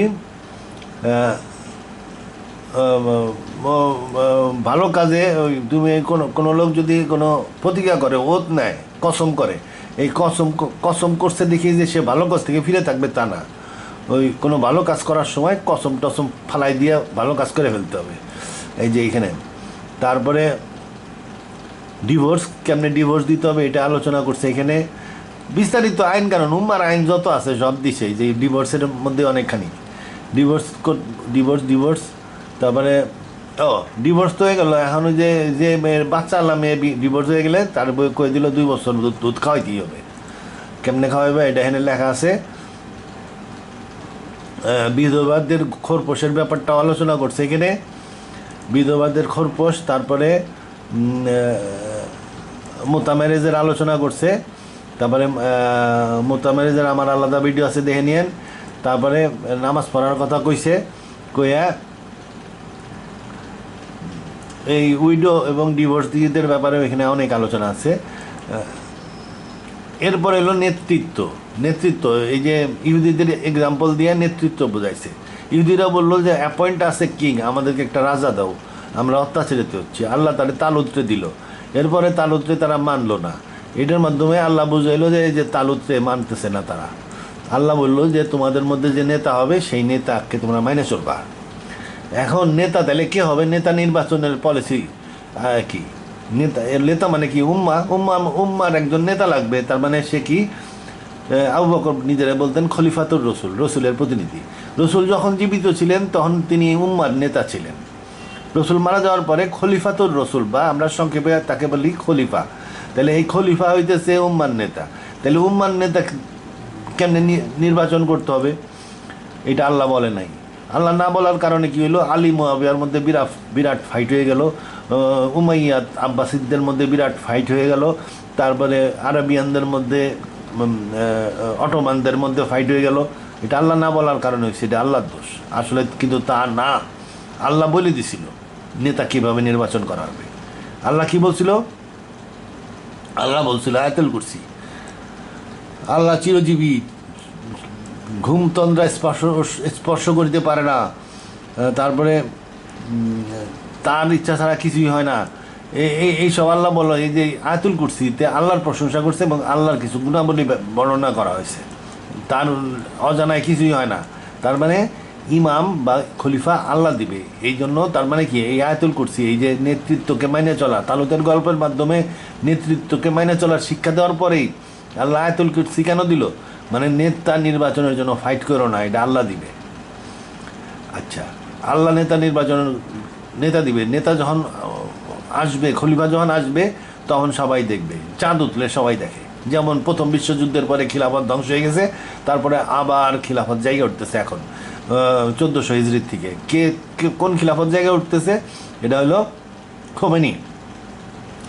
ভালো কাজে তুমি কোনো লোক যদি কোনো প্রতিজ্ঞা করে, ওত নেয়, কসম করে, এই কসম করছে দেখি যে সে ভালো কাজ থেকে ফিরে থাকবে তা না। ওই কোনো ভালো কাজ করার সময় কসম টসম ফালাই দিয়ে ভালো কাজ করে ফেলতে হবে, এই যে এইখানে। তারপরে ডিভোর্স, কেমনে ডিভোর্স দিতে হবে এটা আলোচনা করছে এখানে। বিস্তারিত আইন কানুন, উম্মার আইন যত আছে সব দিছে, যে ডিভোর্সের মধ্যে অনেকখানি। ডিভোর্স তারপরে ডিভোর্স তো হয়ে গেল। এখন যে মেয়ের বাচ্চা আল্লাহ মেয়ে ডিভোর্স হয়ে গেলে তার বই কয়ে দিল 2 বছর দুধ খাওয়াইতেই হবে। কেমনে খাওয়াইবে এটা এখানে লেখা আছে। বিধবাদের খোরপোশের ব্যাপারটা আলোচনা করছে এখানে, বিধবাদের খোরপোশ। তারপরে মোতামেরেজের আলোচনা করছে। তারপরে মোতামেরেজের আমার আলাদা ভিডিও আছে, দেখে নিয়েন। তারপরে নামাজ পড়ার কথা কইছে, কইয়া এই উইডো এবং ডিভোর্স দিদের ব্যাপারে এখানে অনেক আলোচনা আছে। এরপর এলো নেতৃত্ব। এই যে ইহুদিদের এক্সাম্পল দিয়ে নেতৃত্ব বোঝাইছে। ইহুদিরা বললো যে অ্যাপয়েন্ট আছে কিং, আমাদেরকে একটা রাজা দাও, আমরা অত্যাচারিত হচ্ছি। আল্লাহ তাদের তালুত্রে দিল, এরপরে তালুত্রে তারা মানলো না। এটার মাধ্যমে আল্লাহ বুঝাইলো যে তালুত্রে মানতেছে না তারা। আল্লাহ বললো যে তোমাদের মধ্যে যে নেতা হবে সেই নেতাকে তোমরা মাইনে চলবা। এখন নেতা তাহলে কে হবে? নেতা নির্বাচনের পলিসি কি? নেতা মানে কি? উম্মার একজন নেতা লাগবে। তার মানে সে কি? আবু বকর নিজেরা বলতেন খলিফাতুর রসুল, রসুলের প্রতিনিধি। রসুল যখন জীবিত ছিলেন তখন তিনি উম্মার নেতা ছিলেন। রসুল মারা যাওয়ার পরে খলিফাতুর রসুল, বা আমরা সংক্ষেপে তাকে বলি খলিফা। তাহলে এই খলিফা হইতেছে উম্মার নেতা। তাহলে উম্মার নেতা কেমনে নির্বাচন করতে হবে এটা আল্লাহ বলে নাই। আল্লাহ না বলার কারণে কি হলো? আলী মুআবিয়ার মধ্যে বিরাট ফাইট হয়ে গেল, উমাইয়াদ আব্বাসিদদের মধ্যে বিরাট ফাইট হয়ে গেল, তারপরে আরবিয়ানদের মধ্যে, অটোমানদের মধ্যে ফাইট হয়ে গেল। এটা আল্লাহ না বলার কারণে হয়েছে, এটা আল্লাহর দোষ আসলে, কিন্তু তা না। আল্লাহ বলে দিছিল নেতা কিভাবে নির্বাচন করা হবে। আল্লাহ কি বলছিল? আল্লাহ বলছিল আয়াতুল কুরসি, আল্লাহ চিরজীবী, ঘুমতন্দ্রা স্পর্শ করিতে পারে না, তারপরে তার ইচ্ছা ছাড়া কিছুই হয় না। এইসব আল্লাহ বলল। এই যে আয়াতুল কুরসিতে আল্লাহর প্রশংসা করছে এবং আল্লাহর কিছু গুণাবলী বর্ণনা করা হয়েছে। তার অজানায় কিছুই হয় না। তার মানে ইমাম বা খলিফা আল্লাহ দিবে। এই জন্য তার মানে কি? এই আয়াতুল কুরসি, এই যে নেতৃত্বকে মাইনে চলা, তালুতের গল্পের মাধ্যমে নেতৃত্বকে মাইনে চলার শিক্ষা দেওয়ার পরেই আল্লাহ আয়াতুল কুরসি কেন দিল? মানে নেতা নির্বাচনের জন্য ফাইট করো না, এটা আল্লাহ দিবে। আচ্ছা, আল্লাহ নেতা দিবে। নেতা যখন আসবে, খলিফা যখন আসবে, তখন সবাই দেখবে, চাঁদ উঠলে সবাই দেখে। যেমন প্রথম বিশ্বযুদ্ধের পরে খিলাফত ধ্বংস হয়ে গেছে, তারপরে আবার খিলাফত জায়গা উঠতেছে এখন 1400 হিজরির থেকে। কোন খিলাফত জায়গা উঠতেছে? এটা হলো খোমেনি,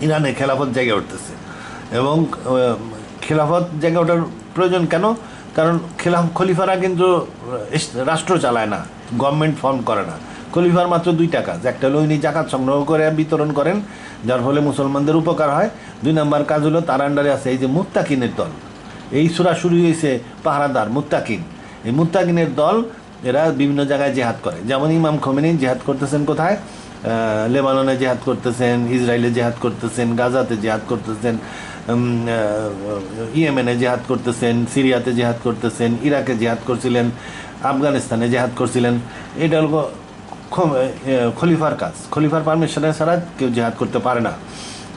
ইরানে খেলাফত জায়গা উঠতেছে। এবং খেলাফত জায়গা ওঠার প্রয়োজন কেন? কারণ খলিফারা কিন্তু রাষ্ট্র চালায় না, গভর্নমেন্ট ফর্ম করে না। খলিফার মাত্র 2টা কাজ। একটা হলো উনি জাকাত সংগ্রহ করে বিতরণ করেন, যার ফলে মুসলমানদের উপকার হয়। 2 নম্বর কাজ হলো তার আন্ডারে আছে এই যে মুত্তাকিনের দল। এই সূরা শুরু হয়েছে পাহারাদার মুত্তাকিন। এই মুত্তাকিনের দল এরা বিভিন্ন জায়গায় জেহাদ করে। যেমন ইমাম খোমেনি জেহাদ করতেছেন কোথায়? লেবাননে জেহাদ করতেছেন, ইসরায়েলে জেহাদ করতেছেন, গাজাতে জেহাদ করতেছেন, ইয়েমেনে জেহাদ করতেছেন, সিরিয়াতে জেহাদ করতেছেন, ইরাকে জেহাদ করছিলেন, আফগানিস্তানে জেহাদ করছিলেন। এটা হলো খলিফার কাজ। খলিফার পারমিশনে ছাড়া কেউ জেহাদ করতে পারে না।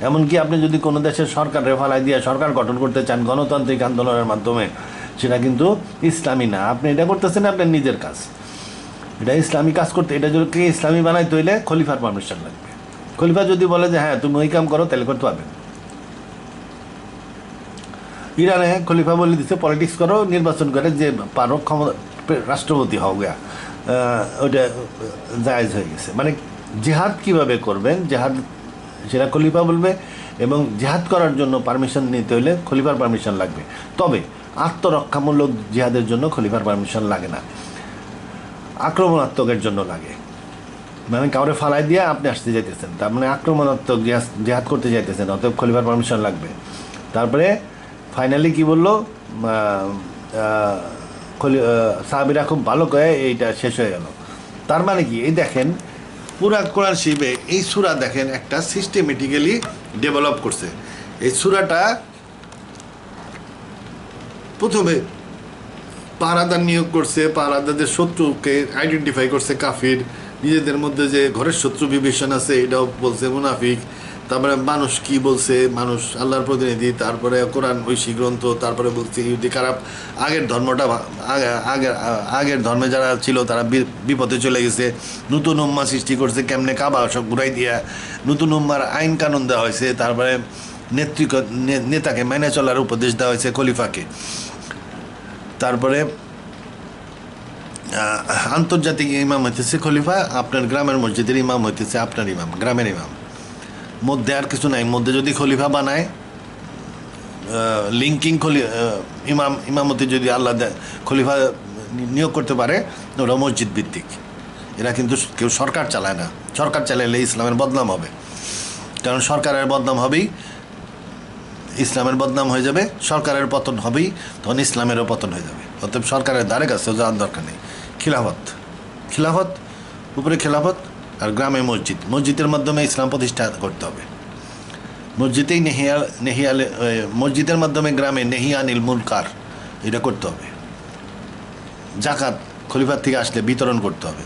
এমনকি আপনি যদি কোনো দেশের সরকারে ফালাই দিয়ে সরকার গঠন করতে চান গণতান্ত্রিক আন্দোলনের মাধ্যমে, সেটা কিন্তু ইসলামী না। আপনি এটা করতেছেন আপনার নিজের কাজ, এটা ইসলামী কাজ করতে, এটা যদি ইসলামী বানাইতে হইলে খলিফার পারমিশন লাগবে। খলিফা যদি বলে যে হ্যাঁ তুমি ওই কাম করো, তাহলে করতে পারবেন। ইরানে খলিফা বলে দিচ্ছে পলিটিক্স করো, নির্বাচন করে যে পারো ক্ষমতা রাষ্ট্রপতি হও গা, ওইটা জায়েজ হয়ে গেছে। মানে জেহাদ কিভাবে করবেন, জেহাদ সেটা খলিফা বলবে, এবং জেহাদ করার জন্য পারমিশন নিতে হলে খলিফার পারমিশন লাগবে। তবে আত্মরক্ষামূলক জেহাদের জন্য খলিফার পারমিশন লাগে না, আক্রমণাত্মকের জন্য লাগে। মানে কাউরে ফালাই দিয়ে আপনি আসতে যাইতেছেন, তার মানে আক্রমণাত্মক জেহাদ করতে যাইতেছেন, অতএব খলিফার পারমিশন লাগবে। তারপরে ফাইনালি কি বললো, সাহাবীরা খুব ভালো করে এইটা শেষ হয়ে গেল। তার মানে কি, এই দেখেন পুরা কোরআন শরীফে এই সূরা দেখেন একটা সিস্টেমেটিক্যালি ডেভেলপ করছে। এই সূরাটা প্রথমে পাহারাদার নিয়োগ করছে, পাহারাদারদের শত্রুকে আইডেন্টিফাই করছে, কাফির, নিজেদের মধ্যে যে ঘরের শত্রু বিভীষণ আছে এটাও বলছে, মুনাফিক। তারপরে মানুষ কি বলছে, মানুষ আল্লাহর প্রতিনিধি, তারপরে কোরআন ঐশী গ্রন্থ, তারপরে বলছে ইহুদি খারাপ, আগের ধর্মটা আগের ধর্মে যারা ছিল তারা বিপদে চলে গেছে, নতুন উম্মা সৃষ্টি করছে, কেমনে কাবা সব ঘুরাই দিয়া নতুন উম্মার আইন কানুন দেওয়া হয়েছে, তারপরে নেতাকে মেনে চলার উপদেশ দেওয়া হয়েছে খলিফাকে। তারপরে আন্তর্জাতিক ইমাম হইতেছে খলিফা, আপনার গ্রামের মসজিদের ইমাম হইতেছে আপনার ইমাম, গ্রামের ইমাম। মধ্যে আর কিছু নাই। মধ্যে যদি খলিফা বানায়, লিঙ্কিং ইমামতি যদি আল্লাহ খলিফা নিয়োগ করতে পারে, ওরা মসজিদ ভিত্তিক। এরা কিন্তু কেউ সরকার চালায় না। সরকার চালাইলে ইসলামের বদনাম হবে, কারণ সরকারের বদনাম হবেই, ইসলামের বদনাম হয়ে যাবে। সরকারের পতন হবেই, তখন ইসলামেরও পতন হয়ে যাবে। অতএব সরকারের দ্বারে কাছেও যাওয়ার দরকার নেই। খিলাফত উপরে খেলাফত, আর গ্রামে মসজিদের মাধ্যমে ইসলাম প্রতিষ্ঠা করতে হবে। মসজিদেই মসজিদের মাধ্যমে গ্রামে নেহিয়ানিল মুনকার এটা করতে হবে। জাকাত খলিফার থেকে আসলে বিতরণ করতে হবে।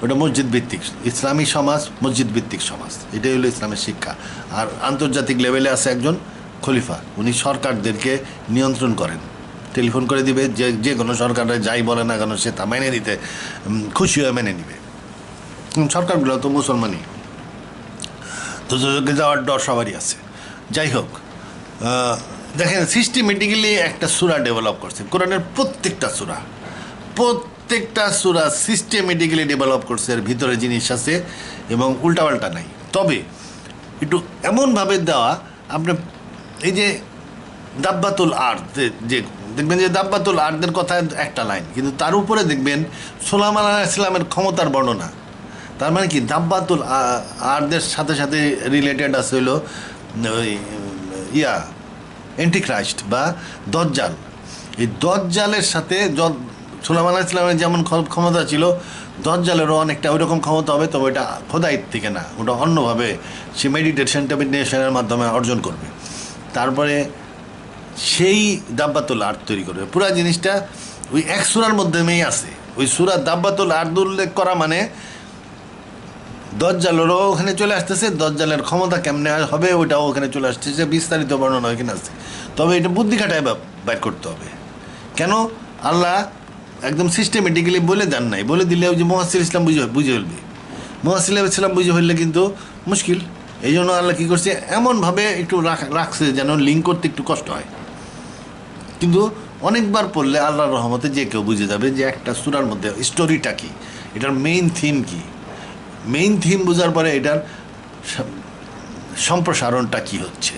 ওটা মসজিদ ভিত্তিক ইসলামী সমাজ, মসজিদ ভিত্তিক সমাজ, এটাই হলো ইসলামের শিক্ষা। আর আন্তর্জাতিক লেভেলে আছে একজন খলিফা, উনি সরকারদেরকে নিয়ন্ত্রণ করেন। টেলিফোন করে দিবে, যে কোনো সরকারে যাই বলে না কেন সে তা মেনে নিতে খুশি হয়ে মেনে নিবে। সরকারগুলো তো মুসলমানই, তো যাওয়ার ডর সবারই আছে। যাই হোক, দেখেন সিস্টেমেটিক্যালি একটা সূরা ডেভেলপ করছে। কোরআনের প্রত্যেকটা সূরা সিস্টেমেটিক্যালি ডেভেলপ করছে, এর ভিতরে জিনিস আছে এবং উল্টাপাল্টা নাই। তবে একটু এমনভাবে দেওয়া, আপনি এই যে দাব্বাতুল আরদ, যে দেখবেন যে দাব্বাতুল আরদের কথা একটা লাইন, কিন্তু তার উপরে দেখবেন সুলাইমান আলাইহিস সালামের ক্ষমতার বর্ণনা। তার মানে কি, দাব্বাতুল আরদের সাথে সাথে রিলেটেড আছে হলো ওই অ্যান্টিক্রাইস্ট বা দজ্জাল। এই দজ্জালের সাথে সুলাইমান আলাইহিস সালামের যেমন ক্ষমতা ছিল, দজ্জালেরও অনেকটা ওই রকম ক্ষমতা হবে, তবে ওটা খোদাইর থেকে না, ওটা অন্যভাবে সে মেডিটেশনের মাধ্যমে অর্জন করবে। তারপরে সেই দাব্বাতুল আরদ তৈরি করবে। পুরো জিনিসটা ওই এক সূরার মাধ্যমেই আছে। ওই সূরা দাব্বাতুল আরদ উল্লেখ করা মানে দজ্জালেরও ওখানে চলে আসতেছে, দজ্জালের ক্ষমতা কেমনে হবে ওইটাও ওখানে চলে আসতেছে, বিস্তারিত বর্ণনা ওইখানে আসছে। তবে এটা বুদ্ধি খাটায় বাইর করতে হবে। কেন আল্লাহ একদম সিস্টেমেটিক্যালি বলে দেন নাই, বলে দিলে ওই যে মুহাসসির ইসলাম বুঝে ফেলবে। মুহাসসির ইসলাম বুঝে ফেললে কিন্তু মুশকিল। এই জন্য আল্লাহ কী করছে, এমনভাবে একটু রাখছে যেন লিঙ্ক করতে একটু কষ্ট হয়, কিন্তু অনেকবার পড়লে আল্লাহর রহমতে যে কেউ বুঝে যাবে যে একটা সূরার মধ্যে স্টোরিটা কী, এটার মেইন থিম কী। মেইন থিম বোঝার পরে এটার সম্প্রসারণটা কী হচ্ছে,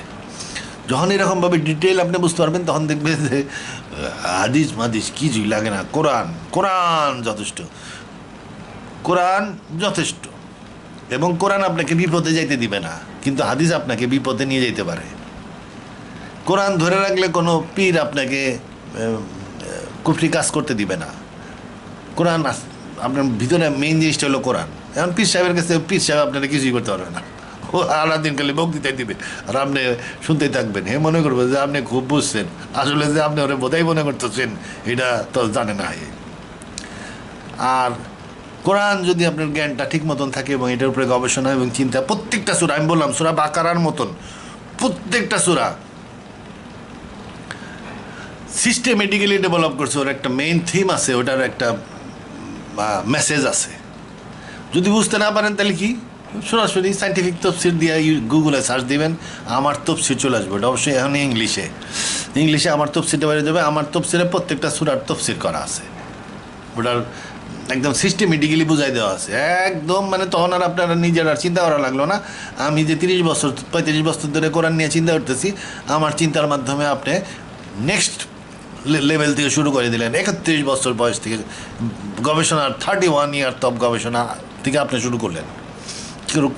যখন এরকমভাবে ডিটেল আপনি বুঝতে পারবেন, তখন দেখবেন যে হাদিস মাদিস কিছুই লাগে না, কোরআন যথেষ্ট। কোরআন যথেষ্ট, এবং কোরআন আপনাকে বিপদে যাইতে দিবে না, কিন্তু হাদিস আপনাকে বিপদে নিয়ে যেতে পারে। কোরআন ধরে রাখলে কোনো পীর আপনাকে কুফরি কাজ করতে দিবে না। কোরআন আপনার ভিতরে মেইন জিনিসটা হলো কোরআন। এখন পীর সাহেবের কাছে পীর সাহেব আপনারা কিছুই করতে পারবে না, ও আলাদা দিন খালি বক্তৃতায় দিবে আর আপনি শুনতেই থাকবেন। হে মনে করবো যে আপনি খুব বুঝছেন, আসলে যে আপনি ওরা বোধহয় মনে করতেছেন এটা তো জানে না। আর কোরআন যদি আপনার জ্ঞানটা ঠিক মতন থাকে এবং এটার উপরে গবেষণা এবং চিন্তা, প্রত্যেকটা সূরা, আমি বললাম সূরা বাকারার মতন প্রত্যেকটা সূরা সিস্টেমেটিক্যালি ডেভেলপ করছে, ওর একটা মেইন থিম আছে, ওটার একটা মেসেজ আছে। যদি বুঝতে না পারেন তাহলে কি, সরাসরি সাইন্টিফিক তফসির দিয়ে গুগলে সার্চ দিবেন, আমার তফসির চলে আসবে। ওটা অবশ্যই এখন ইংলিশে আমার তফসিরটা বেড়ে যাবে। আমার তফসিরে প্রত্যেকটা সূরার তফসির করা আছে, ওটার একদম সিস্টেমেটিক্যালি বুঝাই দেওয়া আছে একদম। মানে তখন আর আপনারা নিজের আর চিন্তা করা লাগলো না। আমি যে 35 বছর ধরে কোরআন নিয়ে চিন্তা করতেছি, আমার চিন্তার মাধ্যমে আপনি নেক্সট লেভেল থেকে শুরু করে দিলেন। 31 বছর বয়স থেকে গবেষণার 31 ইয়ার টপ গবেষণা থেকে আপনি শুরু করলেন।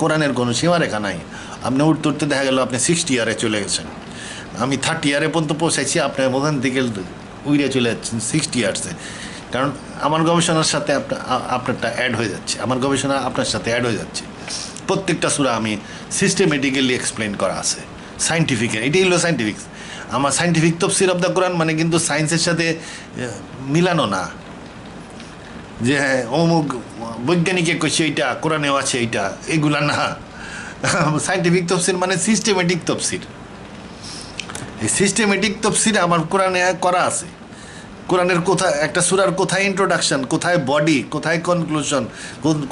কোরআনের কোনো সীমারেখা নাই। আপনি উঠতে উঠতে দেখা গেল আপনি 60 ইয়ারে চলে গেছেন। আমি 30 ইয়ারে পর্যন্ত পৌঁছাইছি, আপনি ওখান থেকে উইরে চলে যাচ্ছেন 60 ইয়ার্সে। কারণ আমার গবেষণার সাথে আপনারটা অ্যাড হয়ে যাচ্ছে, আমার গবেষণা আপনার সাথে অ্যাড হয়ে যাচ্ছে। প্রত্যেকটা সূরা আমি সিস্টেমেটিক্যালি এক্সপ্লেন করা আছে, সাইন্টিফিক। এটাই হলো সাইন্টিফিক। আমার সাইন্টিফিক তফসির অফ দ্য কোরআন মানে কিন্তু সায়েন্সের সাথে মিলানো না, যে হ্যাঁ অমুক বৈজ্ঞানিকে কইছে এইটা, কোরআনেও আছে এইটা, এগুলা না। সাইন্টিফিক তফসির মানে সিস্টেমেটিক তফসির। এই সিস্টেমেটিক তফসির আমার কোরআনে করা আছে। কোরআনের কোথায় একটা সূরার কোথায় ইন্ট্রোডাকশন, কোথায় বডি, কোথায় কনক্লুশন,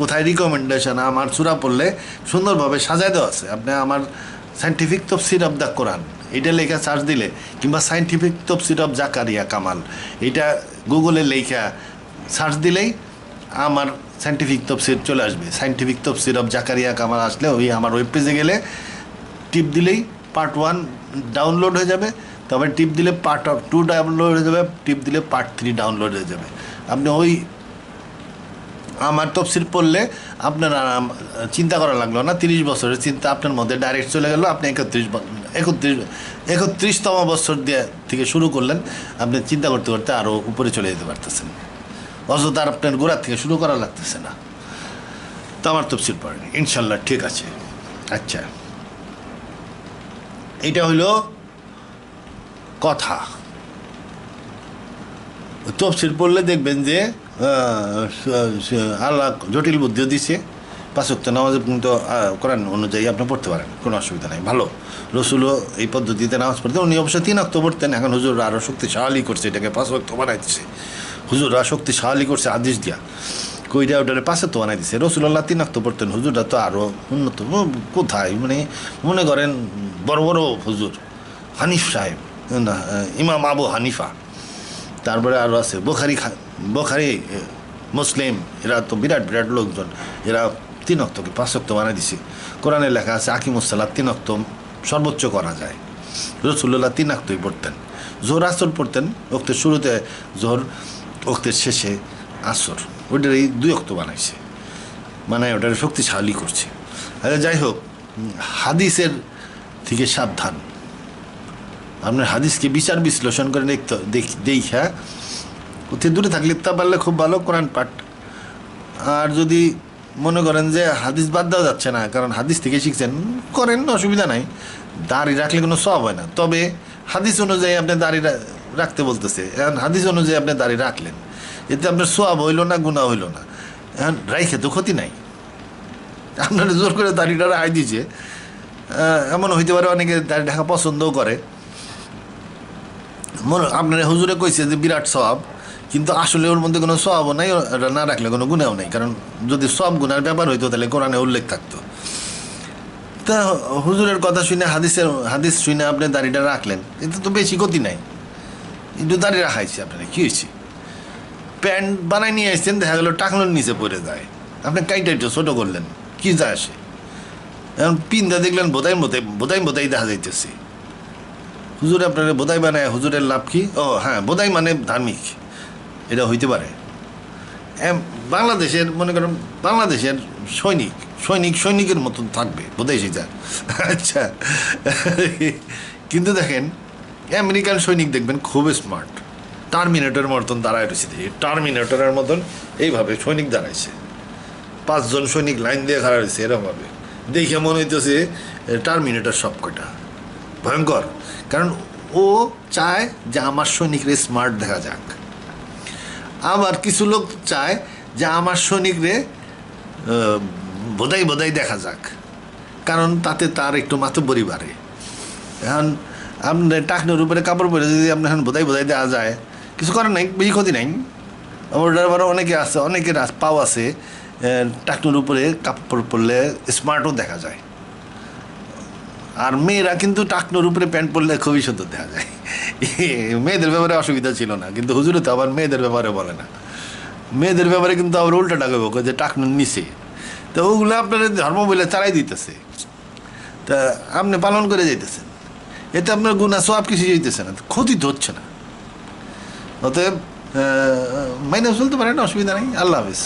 কোথায় রিকমেন্ডেশন, আমার সূরা পড়লে সুন্দরভাবে সাজায় দেওয়া আছে। আপনি আমার সাইন্টিফিক তফসির অফ দ্য কোরআন এটা লেখা সার্চ দিলে, কিংবা সাইন্টিফিক তফসির অফ জাকারিয়া কামাল এটা গুগলে লেখা সার্চ দিলেই আমার সাইন্টিফিক তফসির চলে আসবে। সাইন্টিফিক তফসির অফ জাকারিয়া কামাল আসলে ওই আমার ওয়েব পেজে গেলে টিপ দিলেই পার্ট 1 ডাউনলোড হয়ে যাবে, তবে টিপ দিলে পার্ট 2 ডাউনলোড হয়ে যাবে, টিপ দিলে পার্ট 3 ডাউনলোড হয়ে যাবে। আপনি ওই আমার তফসির পড়লে আপনার চিন্তা করা লাগলো না। 30 বছরের চিন্তা আপনার মধ্যে ডাইরেক্ট চলে গেল। আপনি 31তম বছর দিয়ে থেকে শুরু করলেন, আপনি চিন্তা করতে করতে আরও উপরে চলে যেতে পারতেছেন, অযথা আর আপনার গোড়ার থেকে শুরু করা লাগতেছে না। তো আমার তফসির পড়েন ইনশাল্লাহ, ঠিক আছে। আচ্ছা, এটা হইল কথা। তফসির পড়লে দেখবেন যে আল্লাহ জটিল বুদ্ধিও দিছে। 5 ওয়াক্ত নামাজ কিন্তু কোরআন অনুযায়ী আপনি পড়তে পারেন, কোনো অসুবিধা নেই। ভালো, রসুলও এই পদ্ধতিতে নামাজ পড়তেন। উনি অবশ্যই 3 ওয়াক্ত পড়তেন, এখন হুজুররা আরও শক্তিশালী করছে, এটাকে 5 ওয়াক্ত বানাই দিচ্ছে। হুজুররা শক্তিশালী করছে হাদিস দিয়া, কইটা ওটারে 5 ওয়াক্ত বানাই দিচ্ছে। রসুল্লাহ 3 ওয়াক্ত পড়তেন, হুজুররা তো আরও উন্নত। কোথায় মানে মনে করেন বড় বড় হুজুর, হানিফ সাহেব, ইমাম আবু হানিফা, তারপরে আরও আছে বোখারি, মুসলিম, এরা তো বিরাট বিরাট লোকজন। এরা 3 ওয়াক্তকে 5 ওয়াক্ত বানাই দিছে। কোরআনে লেখা আছে আকিমুসসালাত 3 ওয়াক্ত সর্বোচ্চ করা যায়। রসুল্লাহ 3 ওয়াক্তই পড়তেন। জোহর আসর পড়তেন, ওক্তের শুরুতে জোহর, ওক্তের শেষে আসর। ওইটার এই 2 ওয়াক্ত বানাইছে, মানে ওটার শক্তিশালী করছে। আচ্ছা, যাই হোক, হাদিসের থেকে সাবধান। আপনার হাদিসকে বিচার বিশ্লেষণ করে দেখা ওতে দূরে থাকলে তা পারলে খুব ভালো কোরআন পাঠ। আর যদি মনে করেন যে হাদিস বাদ দেওয়া যাচ্ছে না, কারণ হাদিস থেকে শিখছেন, করেন, অসুবিধা নাই। দাড়ি রাখলে কোনো সওয়াব হয় না, তবে হাদিস অনুযায়ী আপনি দাড়ি রাখতে বলতেছে। এখন হাদিস অনুযায়ী আপনি দাড়ি রাখলেন, এতে আপনার সওয়াব হইল না, গুনাহ হইল না। এখন রাইখে তো ক্ষতি নাই। আপনারা জোর করে দাড়িটা রাখাই দিয়েছে, এমন হইতে পারে অনেকে দাড়ি ঢাকা পছন্দও করে। আপনার হুজুরে কইছে যে বিরাট সওয়াব, কিন্তু আসলে ওর মধ্যে কোনো সওয়াবও নাই, ওটা না রাখলে কোনো গুনাহও নাই। কারণ যদি সব গুনার ব্যাপার হইতো তাহলে কোরআনে উল্লেখ থাকতো। তা হুজুরের কথা শুনে হাদিস শুনে আপনি দাড়িটা রাখলেন, এতে তো বেশি ক্ষতি নাই। একটু দাড়ি রাখাইছে, আপনারা কী হয়েছে? প্যান্ট বানাই নিয়ে আসছেন, দেখা গেলো টাকলোর নিচে পড়ে যায়, আপনি কাইটা একটু ছোটো করলেন, কী যায় আসে? এখন পিন্দা দেখলেন বোধাই দেখা যাইতেছে। হুজুর আপনারা বোধাই বানায়, হুজুরের লাভ কি? ও হ্যাঁ, বোধাই মানে ধার্মিক, এটা হইতে পারে। বাংলাদেশের মনে করেন বাংলাদেশের সৈনিকের মতন থাকবে বোধহয় সেটা। আচ্ছা, কিন্তু দেখেন আমেরিকান সৈনিক দেখবেন খুব স্মার্ট, টার্মিনেটরের মতন দাঁড়ায় রয়েছে, টার্মিনেটরের মতন এইভাবে সৈনিক দাঁড়াইছে, 5 জন সৈনিক লাইন দিয়ে খাড়া রয়েছে এরকমভাবে, দেখে মনে হইতেছে টার্মিনেটর সব কটা, ভয়ঙ্কর। কারণ ও চায় যে আমার সৈনিকরে স্মার্ট দেখা যাক। আবার কিছু লোক চায় যে আমার সৈনিকরে বোধাই দেখা যাক, কারণ তাতে তার একটু মাতব্বরি বাড়ে। এখন আপনার টাকনোর উপরে কাপড় পরে যদি আপনার এখন বোধাই দেওয়া যায়, কিছু করার নাই, বেশি ক্ষতি নাই। আবার অনেকে আছে, অনেকের পাও আছে টাকনোর উপরে কাপড় পরলে স্মার্টও দেখা যায়। আর মেয়েরা কিন্তু টাকনোর উপরে প্যান্ট পরলে খুবই সুন্দর দেখা যায়। মেয়েদের ব্যাপারে অসুবিধা ছিল না, কিন্তু হুজুরে তো আবার মেয়েদের ব্যাপারে বলে না, মেয়েদের ব্যাপারে কিন্তু আবার উল্টা ডাকবে যে টাকনোর নিচে। তো ওগুলো আপনার ধর্ম বলে চালাই দিতেছে, তা আপনি পালন করে যাইতেছেন, এতে আপনার গুনাহ সব কিছু যেতেছে না, ক্ষতি তো হচ্ছে না। অতএব মাইনে চলতে পারেন, অসুবিধা নেই। আল্লাহ হাফিজ।